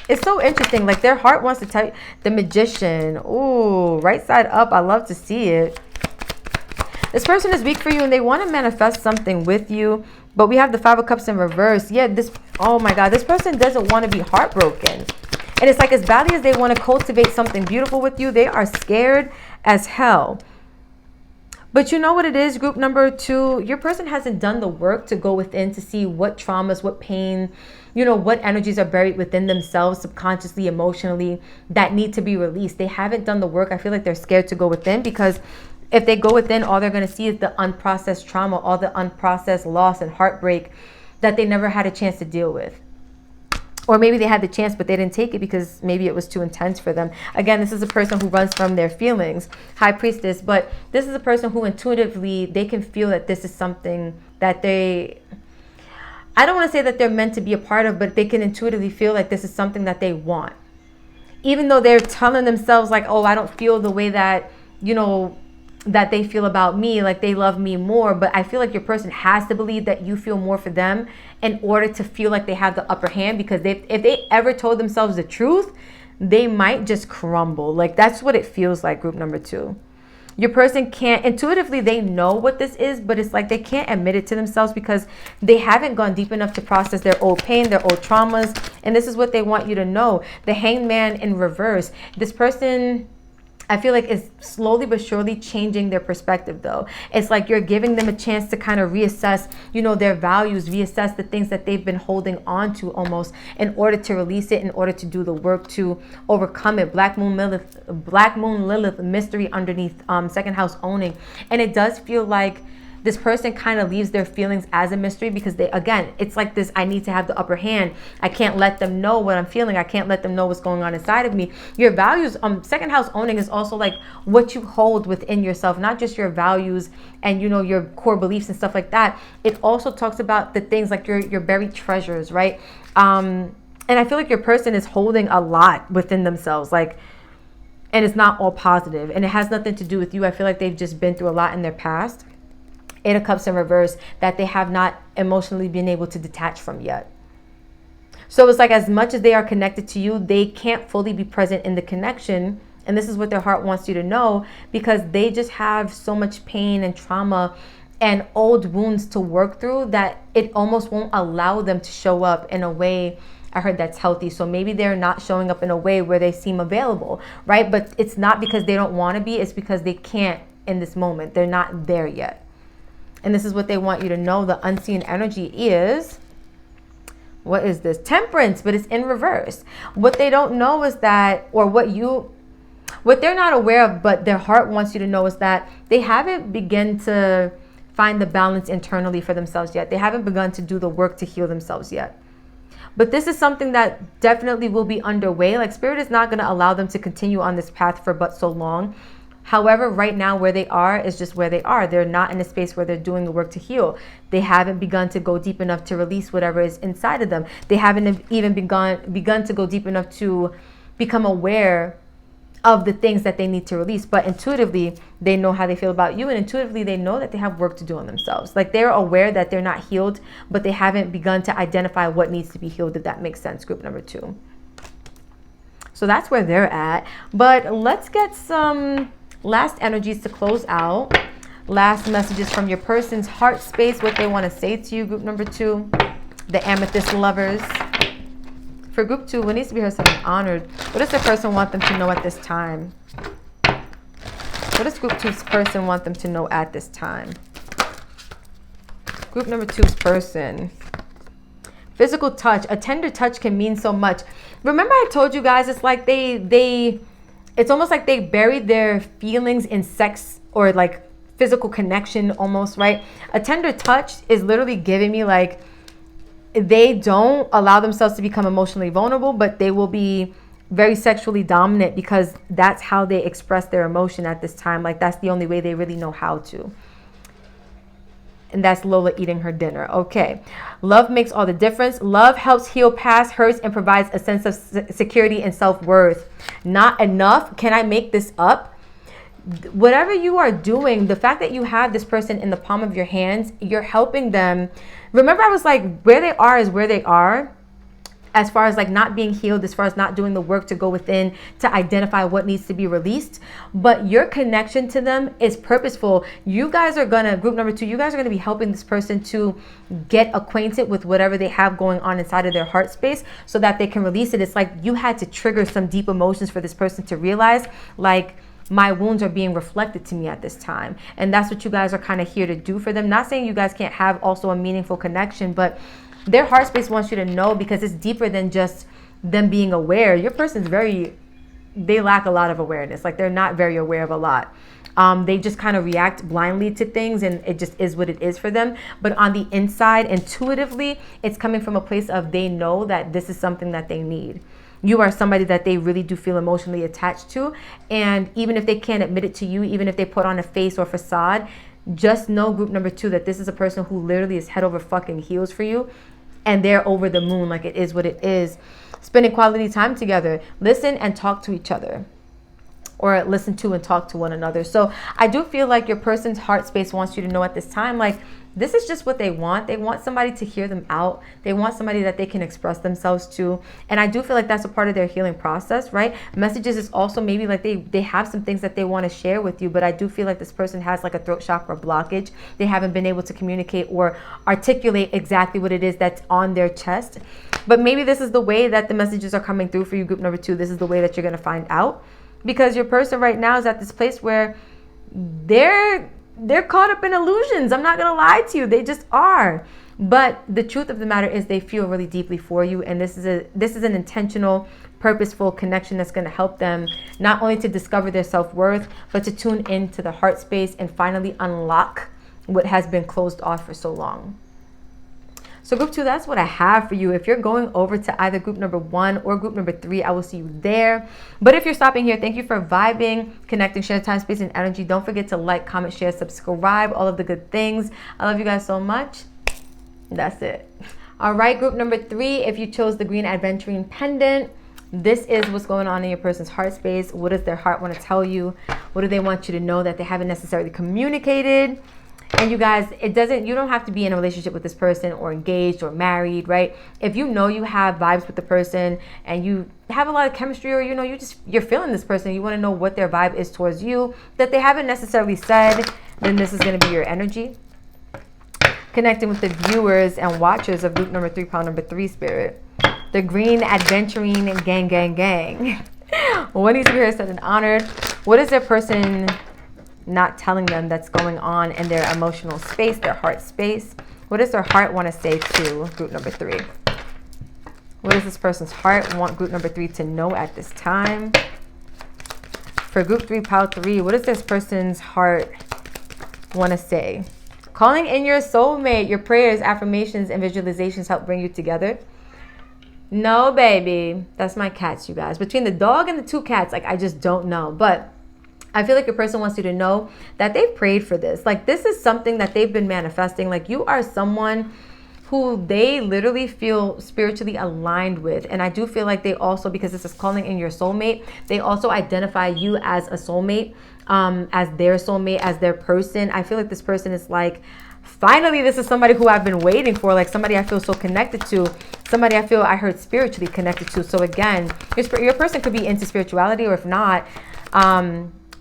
It's so interesting. Like, their heart wants to tell you. The Magician. Ooh, right side up. I love to see it. This person is weak for you and they want to manifest something with you. But we have the Five of Cups in reverse. Yeah, oh my God, this person doesn't want to be heartbroken. And it's like, as badly as they want to cultivate something beautiful with you, they are scared as hell. But you know what it is, group number 2? Your person hasn't done the work to go within to see what traumas, what pain, you know, what energies are buried within themselves, subconsciously, emotionally, that need to be released. They haven't done the work. I feel like they're scared to go within, because if they go within, all they're going to see is the unprocessed trauma, all the unprocessed loss and heartbreak that they never had a chance to deal with. Or maybe they had the chance, but they didn't take it because maybe it was too intense for them. Again, this is a person who runs from their feelings, High Priestess. But this is a person who intuitively, they can feel that this is something that I don't want to say that they're meant to be a part of, but they can intuitively feel like this is something that they want. Even though they're telling themselves like, oh, I don't feel the way that, you know, that they feel about me, like they love me more. But I feel like your person has to believe that you feel more for them in order to feel like they have the upper hand, because if they ever told themselves the truth, they might just crumble. Like, that's what it feels like, group number 2. Your person can't, intuitively they know what this is, but it's like they can't admit it to themselves because they haven't gone deep enough to process their old pain, their old traumas. And this is what they want you to know. The Hanged Man in reverse. This person, I feel like, is slowly but surely changing their perspective, though. It's like you're giving them a chance to kind of reassess, you know, their values, reassess the things that they've been holding on to almost, in order to release it, in order to do the work to overcome it. Black Moon Lilith mystery underneath second house owning. And it does feel like this person kind of leaves their feelings as a mystery because they, again, it's like this, I need to have the upper hand. I can't let them know what I'm feeling. I can't let them know what's going on inside of me. Your values, second house owning is also like what you hold within yourself, not just your values and, you know, your core beliefs and stuff like that. It also talks about the things like your buried treasures, right? And I feel like your person is holding a lot within themselves, like, and it's not all positive, and it has nothing to do with you. I feel like they've just been through a lot in their past. 8 of Cups in reverse, that they have not emotionally been able to detach from yet. So it's like, as much as they are connected to you, they can't fully be present in the connection. And this is what their heart wants you to know, because they just have so much pain and trauma and old wounds to work through that it almost won't allow them to show up in a way, I heard, that's healthy. So maybe they're not showing up in a way where they seem available, right? But it's not because they don't want to be, it's because they can't in this moment. They're not there yet. And this is what they want you to know. The unseen energy is, what is this? Temperance, but it's in reverse. What they don't know is that, or what they're not aware of, but their heart wants you to know, is that they haven't begun to find the balance internally for themselves yet. They haven't begun to do the work to heal themselves yet. But this is something that definitely will be underway. Like, Spirit is not going to allow them to continue on this path for but so long. However, right now where they are is just where they are. They're not in a space where they're doing the work to heal. They haven't begun to go deep enough to release whatever is inside of them. They haven't even begun to go deep enough to become aware of the things that they need to release. But intuitively, they know how they feel about you, and intuitively they know that they have work to do on themselves. Like, they're aware that they're not healed, but they haven't begun to identify what needs to be healed, if that makes sense, group number 2. So that's where they're at. But let's get some last energies to close out. Last messages from your person's heart space, what they want to say to you, group number 2, the amethyst lovers. For group 2, what needs to be heard, something honored? What does the person want them to know at this time? What does group 2's person want them to know at this time? Group number 2's person. Physical touch. A tender touch can mean so much. Remember I told you guys, it's like it's almost like they buried their feelings in sex or like physical connection almost, right? A tender touch is literally giving me like, they don't allow themselves to become emotionally vulnerable, but they will be very sexually dominant because that's how they express their emotion at this time. Like that's the only way they really know how to. And that's Lola eating her dinner. Okay. Love makes all the difference. Love helps heal past hurts and provides a sense of security and self-worth. Not enough. Can I make this up? Whatever you are doing, the fact that you have this person in the palm of your hands, you're helping them. Remember I was like, where they are is where they are. As far as like not being healed, as far as not doing the work to go within to identify what needs to be released. But your connection to them is purposeful. You guys are gonna, group number 2, you guys are gonna be helping this person to get acquainted with whatever they have going on inside of their heart space so that they can release it. It's like you had to trigger some deep emotions for this person to realize, like, my wounds are being reflected to me at this time. And that's what you guys are kind of here to do for them. Not saying you guys can't have also a meaningful connection, but their heart space wants you to know because it's deeper than just them being aware. Your person's they lack a lot of awareness. Like they're not very aware of a lot. They just kind of react blindly to things and it just is what it is for them. But on the inside, intuitively, it's coming from a place of they know that this is something that they need. You are somebody that they really do feel emotionally attached to. And even if they can't admit it to you, even if they put on a face or facade, just know, group number 2, that this is a person who literally is head over fucking heels for you. And they're over the moon. Like it is what it is. Spending quality time together. Listen and talk to each other. Or listen to and talk to one another. So I do feel like your person's heart space wants you to know at this time, like, this is just what they want. They want somebody to hear them out. They want somebody that they can express themselves to. And I do feel like that's a part of their healing process, right? Messages is also maybe like they have some things that they want to share with you, but I do feel like this person has like a throat chakra blockage. They haven't been able to communicate or articulate exactly what it is that's on their chest. But maybe this is the way that the messages are coming through for you, group number 2. This is the way that you're going to find out. Because your person right now is at this place where they're caught up in illusions. I'm not going to lie to you. They just are. But the truth of the matter is they feel really deeply for you. And this is an intentional, purposeful connection that's going to help them not only to discover their self-worth, but to tune into the heart space and finally unlock what has been closed off for so long. So group 2, that's what I have for you. If you're going over to either group number 1 or group number 3, I will see you there. But if you're stopping here, thank you for vibing, connecting, share time, space, and energy. Don't forget to like, comment, share, subscribe, all of the good things. I love you guys so much. That's it. All right, group number 3, if you chose the green adventuring pendant, this is what's going on in your person's heart space. What does their heart want to tell you? What do they want you to know that they haven't necessarily communicated? And you guys, you don't have to be in a relationship with this person or engaged or married, right? If you know you have vibes with the person and you have a lot of chemistry, or you know you're feeling this person, you want to know what their vibe is towards you that they haven't necessarily said, then this is going to be your energy. Connecting with the viewers and watchers of group number 3, pile number 3 spirit. The green adventuring gang, gang, gang. What needs to be heard, said, and honored? What is their person not telling them that's going on in their emotional space, their heart space? What does their heart want to say to group number 3? What does this person's heart want group number 3 to know at this time? For group 3, pile 3, what does this person's heart want to say? Calling in your soulmate. Your prayers, affirmations, and visualizations help bring you together. No, baby. That's my cats, you guys. Between the dog and the 2 cats, like, I just don't know. But I feel like your person wants you to know that they've prayed for this. Like, this is something that they've been manifesting. Like, you are someone who they literally feel spiritually aligned with. And I do feel like they also, because this is calling in your soulmate, they also identify you as a soulmate, as their soulmate, as their person. I feel like this person is like, finally, this is somebody who I've been waiting for, like somebody I feel so connected to, somebody I feel I heard spiritually connected to. So again, your person could be into spirituality, or if not,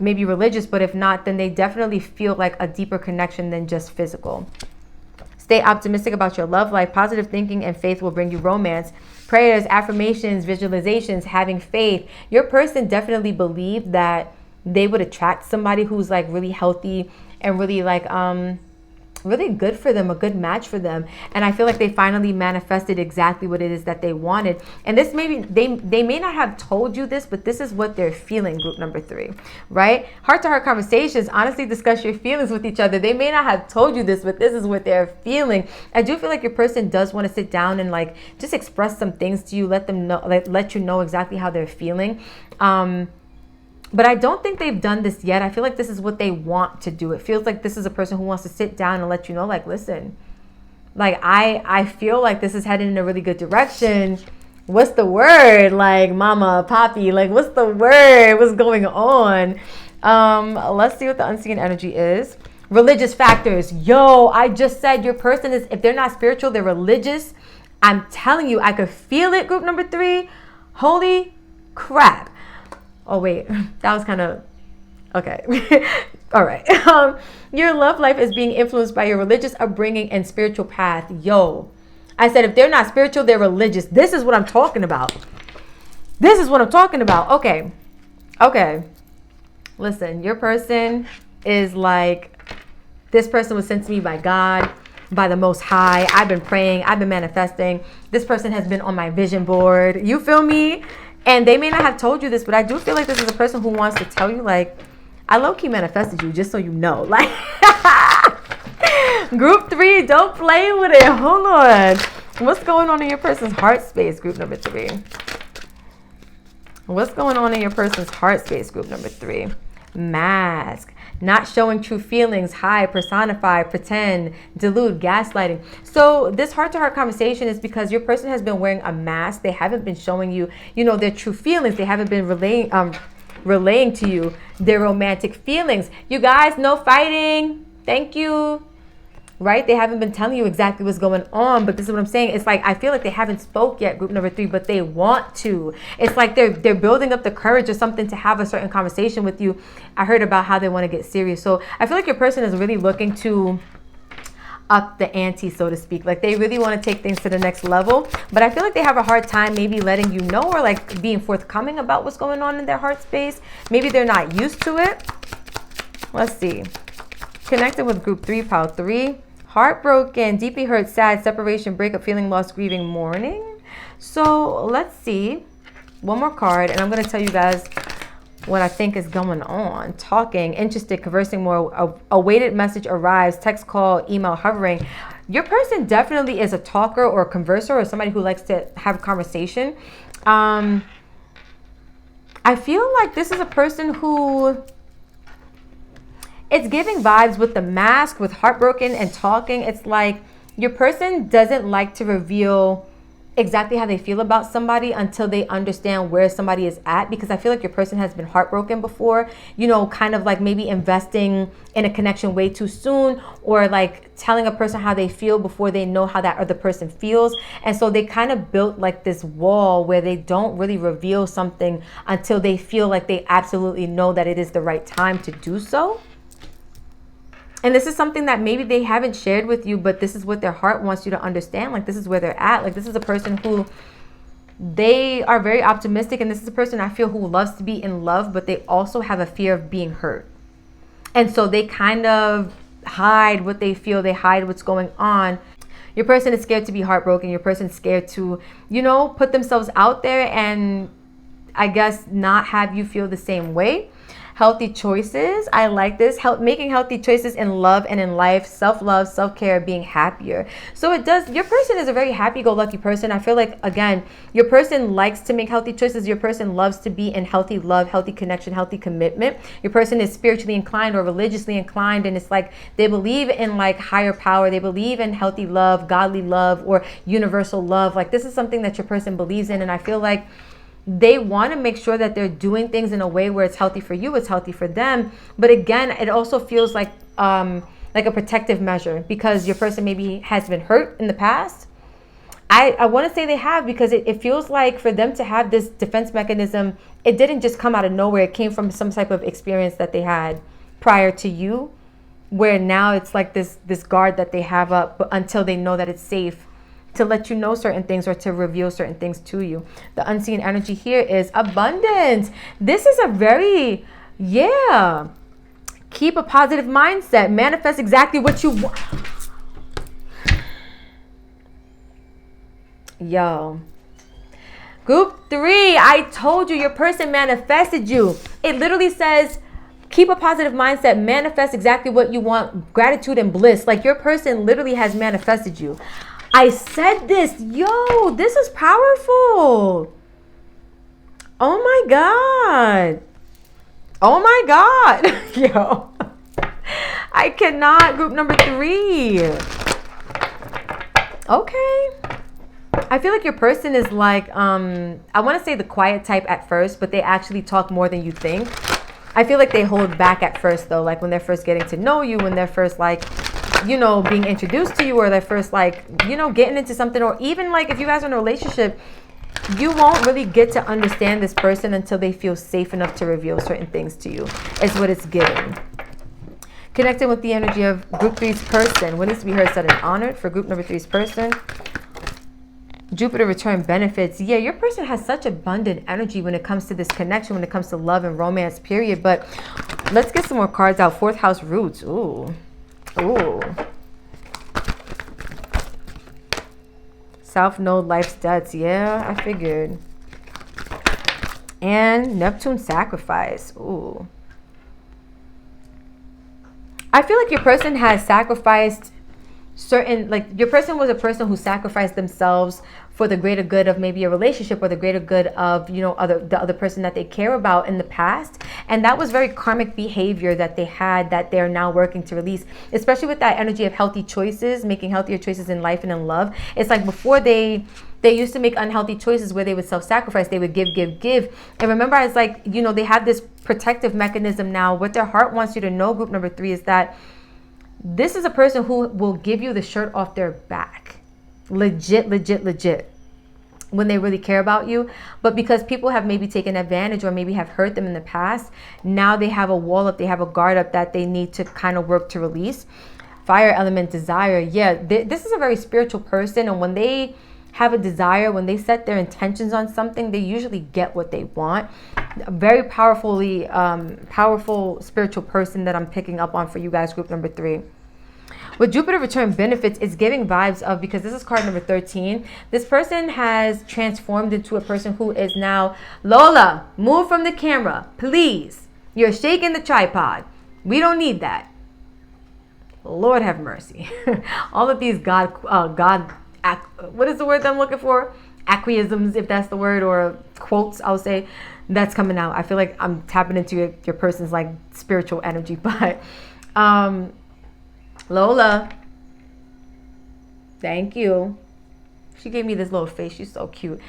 maybe religious, but if not, then they definitely feel like a deeper connection than just physical. Stay optimistic about your love life. Positive thinking and faith will bring you romance. Prayers, affirmations, visualizations, having faith. Your person definitely believed that they would attract somebody who's like really healthy and really like really good for them, a good match for them. And I feel like they finally manifested exactly what it is that they wanted. And this maybe they may not have told you this, but this is what they're feeling, group number 3, right? Heart-to-heart conversations, honestly discuss your feelings with each other. They may not have told you this, but this is what they're feeling. I do feel like your person does want to sit down and like just express some things to you, let them know, like let you know exactly how they're feeling. But I don't think they've done this yet. I feel like this is what they want to do. It feels like this is a person who wants to sit down and let you know, like, listen, like, I feel like this is headed in a really good direction. What's the word? Like, mama, papi, like, what's the word? What's going on? Let's see what the unseen energy is. Religious factors. Yo, I just said your person is, if they're not spiritual, they're religious. I'm telling you, I could feel it, group number 3. Holy crap. Oh, wait, that was kind of, okay. All right. Your love life is being influenced by your religious upbringing and spiritual path. Yo, I said, if they're not spiritual, they're religious. This is what I'm talking about. This is what I'm talking about. Okay. Okay. Listen, your person is like, this person was sent to me by God, by the Most High. I've been praying. I've been manifesting. This person has been on my vision board. You feel me? And they may not have told you this, but I do feel like this is a person who wants to tell you, like, I low-key manifested you, just so you know. Like, group 3, don't play with it. Hold on. What's going on in your person's heart space, group number 3? What's going on in your person's heart space, group number 3? Mask. Not showing true feelings, hide, personify, pretend, delude, gaslighting. So this heart-to-heart conversation is because your person has been wearing a mask. They haven't been showing you, you know, their true feelings. They haven't been relaying to you their romantic feelings. You guys, no fighting. Thank you. Right? They haven't been telling you exactly what's going on, but this is what I'm saying. It's like, I feel like they haven't spoke yet, group number 3, but they want to. It's like they're building up the courage or something to have a certain conversation with you. I heard about how they want to get serious. So I feel like your person is really looking to up the ante, so to speak. Like, they really want to take things to the next level, but I feel like they have a hard time maybe letting you know, or like being forthcoming about what's going on in their heart space. Maybe they're not used to it. Let's see. Connected with group 3, pile 3. Heartbroken, deeply hurt, sad, separation, breakup, feeling lost, grieving, mourning. So let's see. One more card, and I'm going to tell you guys what I think is going on. Talking, interested, conversing more, awaited message arrives, text, call, email, hovering. Your person definitely is a talker or a converser or somebody who likes to have a conversation. I feel like this is a person who... It's giving vibes with the mask, with heartbroken and talking. It's like your person doesn't like to reveal exactly how they feel about somebody until they understand where somebody is at, because I feel like your person has been heartbroken before, you know, kind of like maybe investing in a connection way too soon, or like telling a person how they feel before they know how that other person feels. And so they kind of built like this wall where they don't really reveal something until they feel like they absolutely know that it is the right time to do so. And this is something that maybe they haven't shared with you, but this is what their heart wants you to understand. Like, this is where they're at. Like, this is a person who, they are very optimistic. And this is a person I feel who loves to be in love, but they also have a fear of being hurt. And so they kind of hide what they feel. They hide what's going on. Your person is scared to be heartbroken. Your person is scared to, you know, put themselves out there and I guess not have you feel the same way. Healthy choices. I like this. Making healthy choices in love and in life. Self-love, self-care, being happier. So it does. Your person is a very happy-go-lucky person. I feel like, again, your person likes to make healthy choices. Your person loves to be in healthy love, healthy connection, healthy commitment. Your person is spiritually inclined or religiously inclined. And it's like they believe in like higher power. They believe in healthy love, godly love, or universal love. Like, this is something that your person believes in. And I feel like they want to make sure that they're doing things in a way where it's healthy for you, it's healthy for them. But again, it also feels like a protective measure because your person maybe has been hurt in the past. I want to say they have, because it feels like for them to have this defense mechanism, it didn't just come out of nowhere. It came from some type of experience that they had prior to you, where now it's like this guard that they have up until they know that it's safe to let you know certain things or to reveal certain things to you. The unseen energy here is abundance. This is a very, yeah. Keep a positive mindset. Manifest exactly what you want. Yo. Group 3, I told you your person manifested you. It literally says, keep a positive mindset, manifest exactly what you want, gratitude and bliss. Like your person literally has manifested you. I said this. Yo, this is powerful. Oh my God. Oh my God. Yo. I cannot. Group number 3. Okay. I feel like your person is like, I want to say the quiet type at first, but they actually talk more than you think. I feel like they hold back at first though, like when they're first getting to know you, when they're first like, you know, being introduced to you, or they're first like, you know, getting into something, or even like if you guys are in a relationship, you won't really get to understand this person until they feel safe enough to reveal certain things to you, is what it's giving. Connecting with the energy of group 3's person. What needs to be heard, said, and honored for group number 3's person. Jupiter return benefits. Yeah, your person has such abundant energy when it comes to this connection, when it comes to love and romance, period. But let's get some more cards out. 4th house roots. Ooh. Ooh. South node life's debts. Yeah, I figured. And Neptune sacrifice. Ooh. I feel like your person has sacrificed certain, like your person was a person who sacrificed themselves for the greater good of maybe a relationship, or the greater good of, you know, the other person that they care about in the past. And that was very karmic behavior that they had, that they're now working to release, especially with that energy of healthy choices, making healthier choices in life and in love. It's like before they used to make unhealthy choices where they would self-sacrifice, they would give. And remember, I was like, you know, they have this protective mechanism now. What their heart wants you to know, group number 3, is that this is a person who will give you the shirt off their back. Legit, when they really care about you. But because people have maybe taken advantage or maybe have hurt them in the past, now they have a wall up, they have a guard up that they need to kind of work to release. Fire element desire. Yeah, this is a very spiritual person. And when they have a desire, when they set their intentions on something, they usually get what they want. A very powerful spiritual person that I'm picking up on for you guys, group number 3. With Jupiter return benefits, it's giving vibes of, because this is card number 13, this person has transformed into a person who is now, Lola, move from the camera, please. You're shaking the tripod. We don't need that. Lord have mercy. All of these what is the word that I'm looking for? Acquiesms, if that's the word, or quotes, I'll say, that's coming out. I feel like I'm tapping into your person's like spiritual energy. But Lola, thank you. She gave me this little face. She's so cute.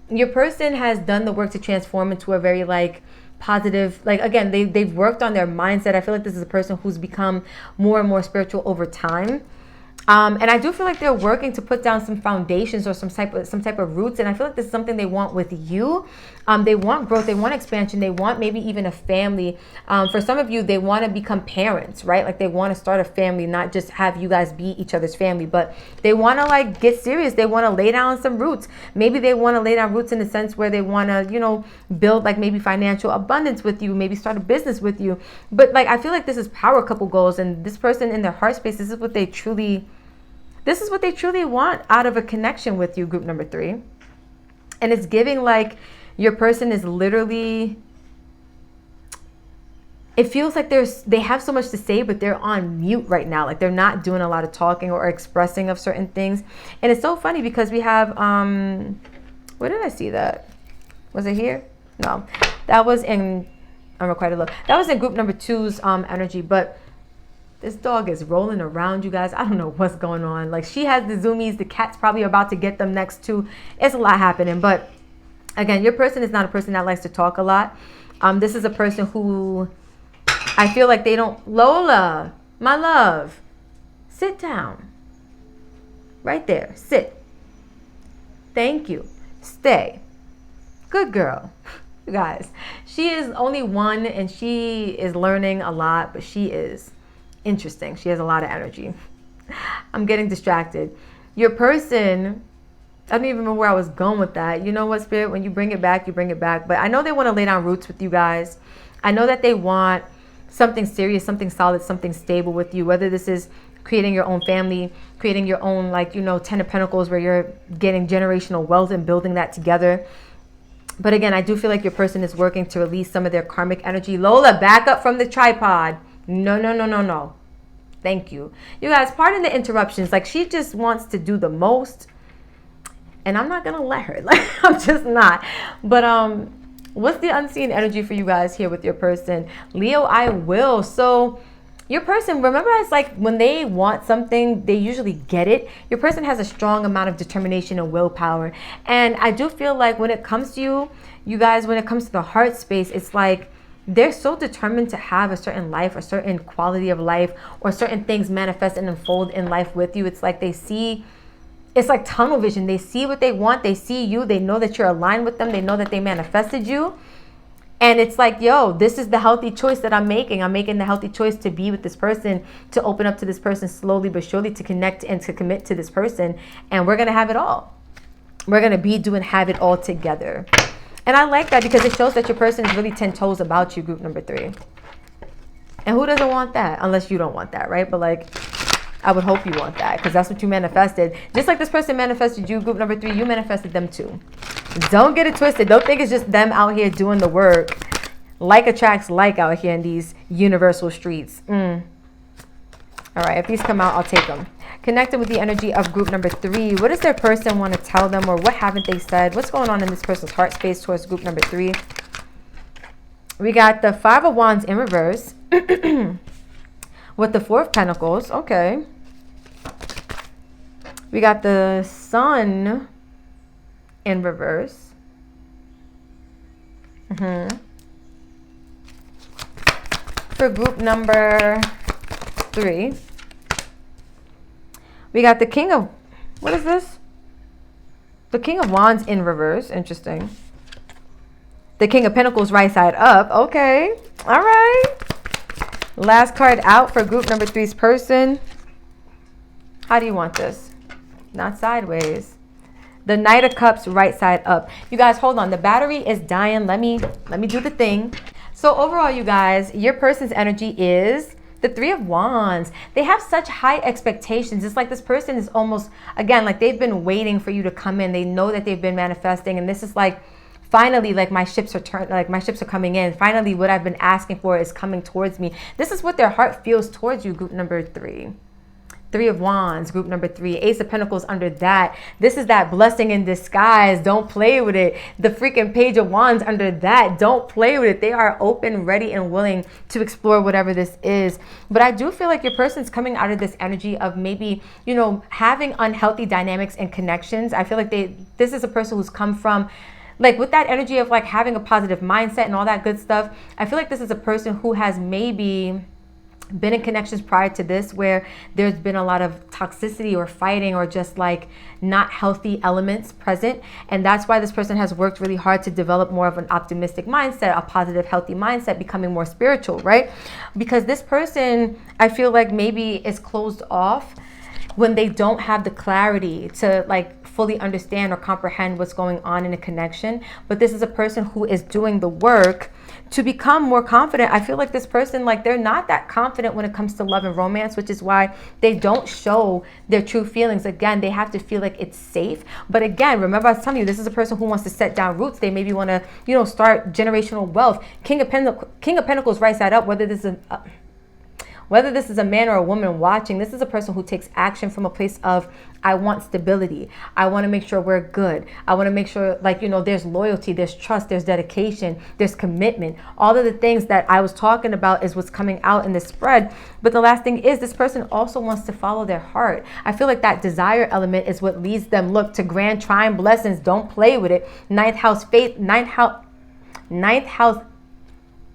Your person has done the work to transform into a very like positive, like again, they've worked on their mindset. I feel like this is a person who's become more and more spiritual over time. And I do feel like they're working to put down some foundations or some type of roots. And I feel like this is something they want with you. They want growth. They want expansion. They want maybe even a family. For some of you, they want to become parents, right? Like they want to start a family, not just have you guys be each other's family, but they want to like get serious. They want to lay down some roots. Maybe they want to lay down roots in the sense where they want to, you know, build like maybe financial abundance with you, maybe start a business with you. But like, I feel like this is power couple goals, and this person in their heart space, this is what they truly want out of a connection with you, group number 3. And it's giving like your person is literally, it feels like they have so much to say, but they're on mute right now. Like they're not doing a lot of talking or expressing of certain things. And it's so funny because we have, where did I see that? Was it here? No, that was in, I'm required to look. That was in group number 2's energy, but this dog is rolling around, you guys. I don't know what's going on. Like she has the zoomies. The cat's probably about to get them next too. It's a lot happening. But again, your person is not a person that likes to talk a lot. This is a person who I feel like they don't. Lola, my love, sit down. Right there. Sit. Thank you. Stay. Good girl. You guys, she is only one and she is learning a lot, but she is interesting. She has a lot of energy. I'm getting distracted. Your person, I don't even remember where I was going with that. You know what, Spirit? When you bring it back, you bring it back. But I know they want to lay down roots with you guys. I know that they want something serious, something solid, something stable with you, whether this is creating your own family, creating your own, like, you know, 10 of Pentacles where you're getting generational wealth and building that together. But again, I do feel like your person is working to release some of their karmic energy. Lola, back up from the tripod. No, no, no, no, no. Thank you. You guys, pardon the interruptions. Like, she just wants to do the most. And I'm not going to let her. Like, I'm just not. But what's the unseen energy for you guys here with your person? Leo, I will. So your person, remember, it's like when they want something, they usually get it. Your person has a strong amount of determination and willpower. And I do feel like when it comes to you, you guys, when it comes to the heart space, it's like they're so determined to have a certain life, a certain quality of life, or certain things manifest and unfold in life with you. It's like they see, it's like tunnel vision. They see what they want. They see you. They know that you're aligned with them. They know that they manifested you. And it's like, yo, this is the healthy choice that I'm making. I'm making the healthy choice to be with this person, to open up to this person slowly but surely, to connect and to commit to this person. And we're going to have it all. We're going to be doing have it all together. And I like that because it shows that your person is really 10 toes about you, group number 3. And who doesn't want that? Unless you don't want that, right? But like, I would hope you want that because that's what you manifested. Just like this person manifested you, group number 3, you manifested them too. Don't get it twisted. Don't think it's just them out here doing the work. Like attracts like out here in these universal streets. All right, if these come out, I'll take them. Connected with the energy of group number 3. What does their person want to tell them, or what haven't they said? What's going on in this person's heart space towards group number 3? We got the 5 of Wands in reverse with the 4 of Pentacles. Okay. We got the Sun in reverse. For group number 3, we got the King of, what is this? The King of Wands in reverse. Interesting. The King of Pentacles right side up. Okay. All right. Last card out for group number 3's person. How do you want this? Not sideways. The Knight of Cups right side up. You guys, hold on. The battery is dying. Let me do the thing. So overall, you guys, your person's energy is the 3 of Wands. They have such high expectations. It's like this person is almost, again, like they've been waiting for you to come in. They know that they've been manifesting, and this is like, finally, like my ships are coming in. Finally, what I've been asking for is coming towards me. This is what their heart feels towards you, group number 3. 3 of Wands, group number 3. Ace of Pentacles under that. This is that blessing in disguise. Don't play with it. The freaking Page of Wands under that. Don't play with it. They are open, ready, and willing to explore whatever this is. But I do feel like your person's coming out of this energy of maybe, you know, having unhealthy dynamics and connections. I feel like this is a person who's come from, like, with that energy of like having a positive mindset and all that good stuff. I feel like this is a person who has maybe been in connections prior to this where there's been a lot of toxicity or fighting or just like not healthy elements present. And that's why this person has worked really hard to develop more of an optimistic mindset, a positive, healthy mindset, becoming more spiritual, right? Because this person, I feel like maybe is closed off when they don't have the clarity to like fully understand or comprehend what's going on in a connection. But this is a person who is doing the work to become more confident. I feel like this person, like, they're not that confident when it comes to love and romance, which is why they don't show their true feelings. Again, they have to feel like it's safe. But again, remember I was telling you, this is a person who wants to set down roots. They maybe want to, you know, start generational wealth. King of Pentacles right side up, whether this is a man or a woman watching, this is a person who takes action from a place of, I want stability. I want to make sure we're good. I want to make sure, like, you know, there's loyalty, there's trust, there's dedication, there's commitment. All of the things that I was talking about is what's coming out in this spread. But the last thing is this person also wants to follow their heart. I feel like that desire element is what leads them, look, to grand trine blessings. Don't play with it. Ninth house faith, ninth house,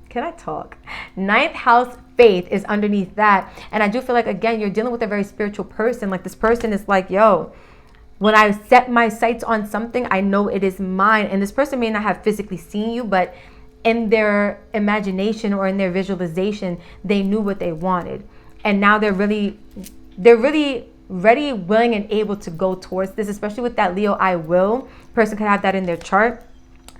can I talk? Ninth house faith is underneath that. And I do feel like, again, you're dealing with a very spiritual person. Like, this person is like, yo, when I set my sights on something, I know it is mine. And this person may not have physically seen you, but in their imagination or in their visualization, they knew what they wanted. And now they're really ready, willing, and able to go towards this, especially with that Leo I will. Person could have that in their chart.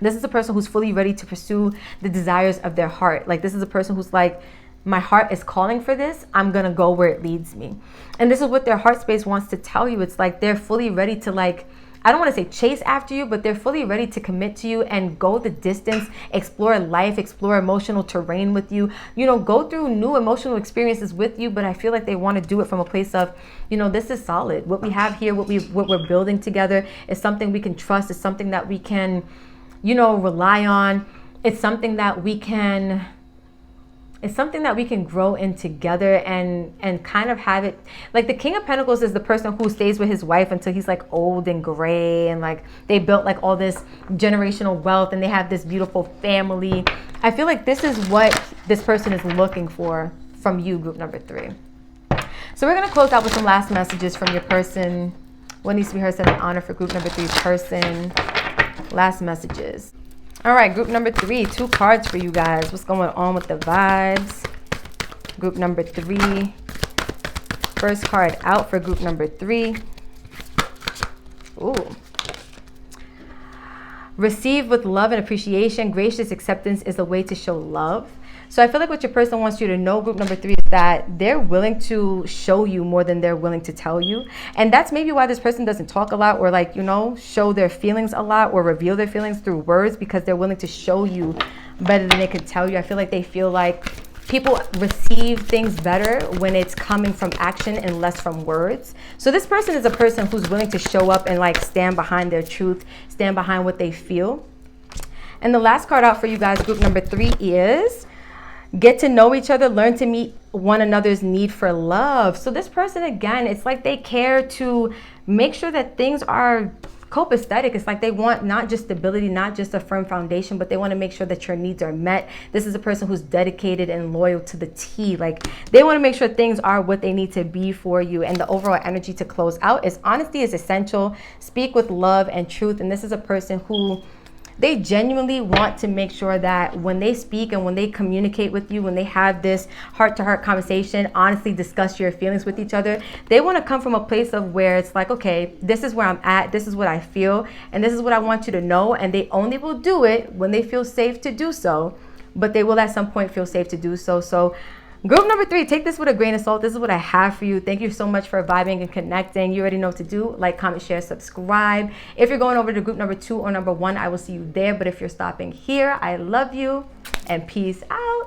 This is a person who's fully ready to pursue the desires of their heart. Like, this is a person who's like, my heart is calling for this. I'm going to go where it leads me. And this is what their heart space wants to tell you. It's like they're fully ready to, like, I don't want to say chase after you, but they're fully ready to commit to you and go the distance, explore life, explore emotional terrain with you, you know, go through new emotional experiences with you. But I feel like they want to do it from a place of, you know, this is solid. What we have here, what we're building together is something we can trust. It's something that we can, you know, rely on. It's something that we can grow in together and kind of have it. Like, the King of Pentacles is the person who stays with his wife until he's like old and gray, and like they built like all this generational wealth and they have this beautiful family. I feel like this is what this person is looking for from you, group number 3. So we're going to close out with some last messages from your person. What needs to be heard, said, in honor for group number 3's person. Last messages. All right, group number 3, 2 cards for you guys. What's going on with the vibes? Group number 3. First card out for group number 3. Ooh. Receive with love and appreciation. Gracious acceptance is a way to show love. So I feel like what your person wants you to know, group number 3, is that they're willing to show you more than they're willing to tell you. And that's maybe why this person doesn't talk a lot, or like, you know, show their feelings a lot, or reveal their feelings through words, because they're willing to show you better than they could tell you. I feel like they feel like people receive things better when it's coming from action and less from words. So this person is a person who's willing to show up and like stand behind their truth, stand behind what they feel. And the last card out for you guys, group number 3, is get to know each other, learn to meet one another's need for love. So this person, again, it's like they care to make sure that things are copacetic. It's like they want not just stability, not just a firm foundation, but they want to make sure that your needs are met. This is a person who's dedicated and loyal to the T. Like, they want to make sure things are what they need to be for you. And the overall energy to close out is honesty is essential. Speak with love and truth. And this is a person who, they genuinely want to make sure that when they speak and when they communicate with you, when they have this heart-to-heart conversation, honestly discuss your feelings with each other, they want to come from a place of where it's like, okay, this is where I'm at, this is what I feel, and this is what I want you to know. And they only will do it when they feel safe to do so, but they will at some point feel safe to do so. So group number 3, take this with a grain of salt. This is what I have for you. Thank you so much for vibing and connecting. You already know what to do. Like, comment, share, subscribe. If you're going over to group number 2 or number 1, I will see you there. But if you're stopping here, I love you and peace out.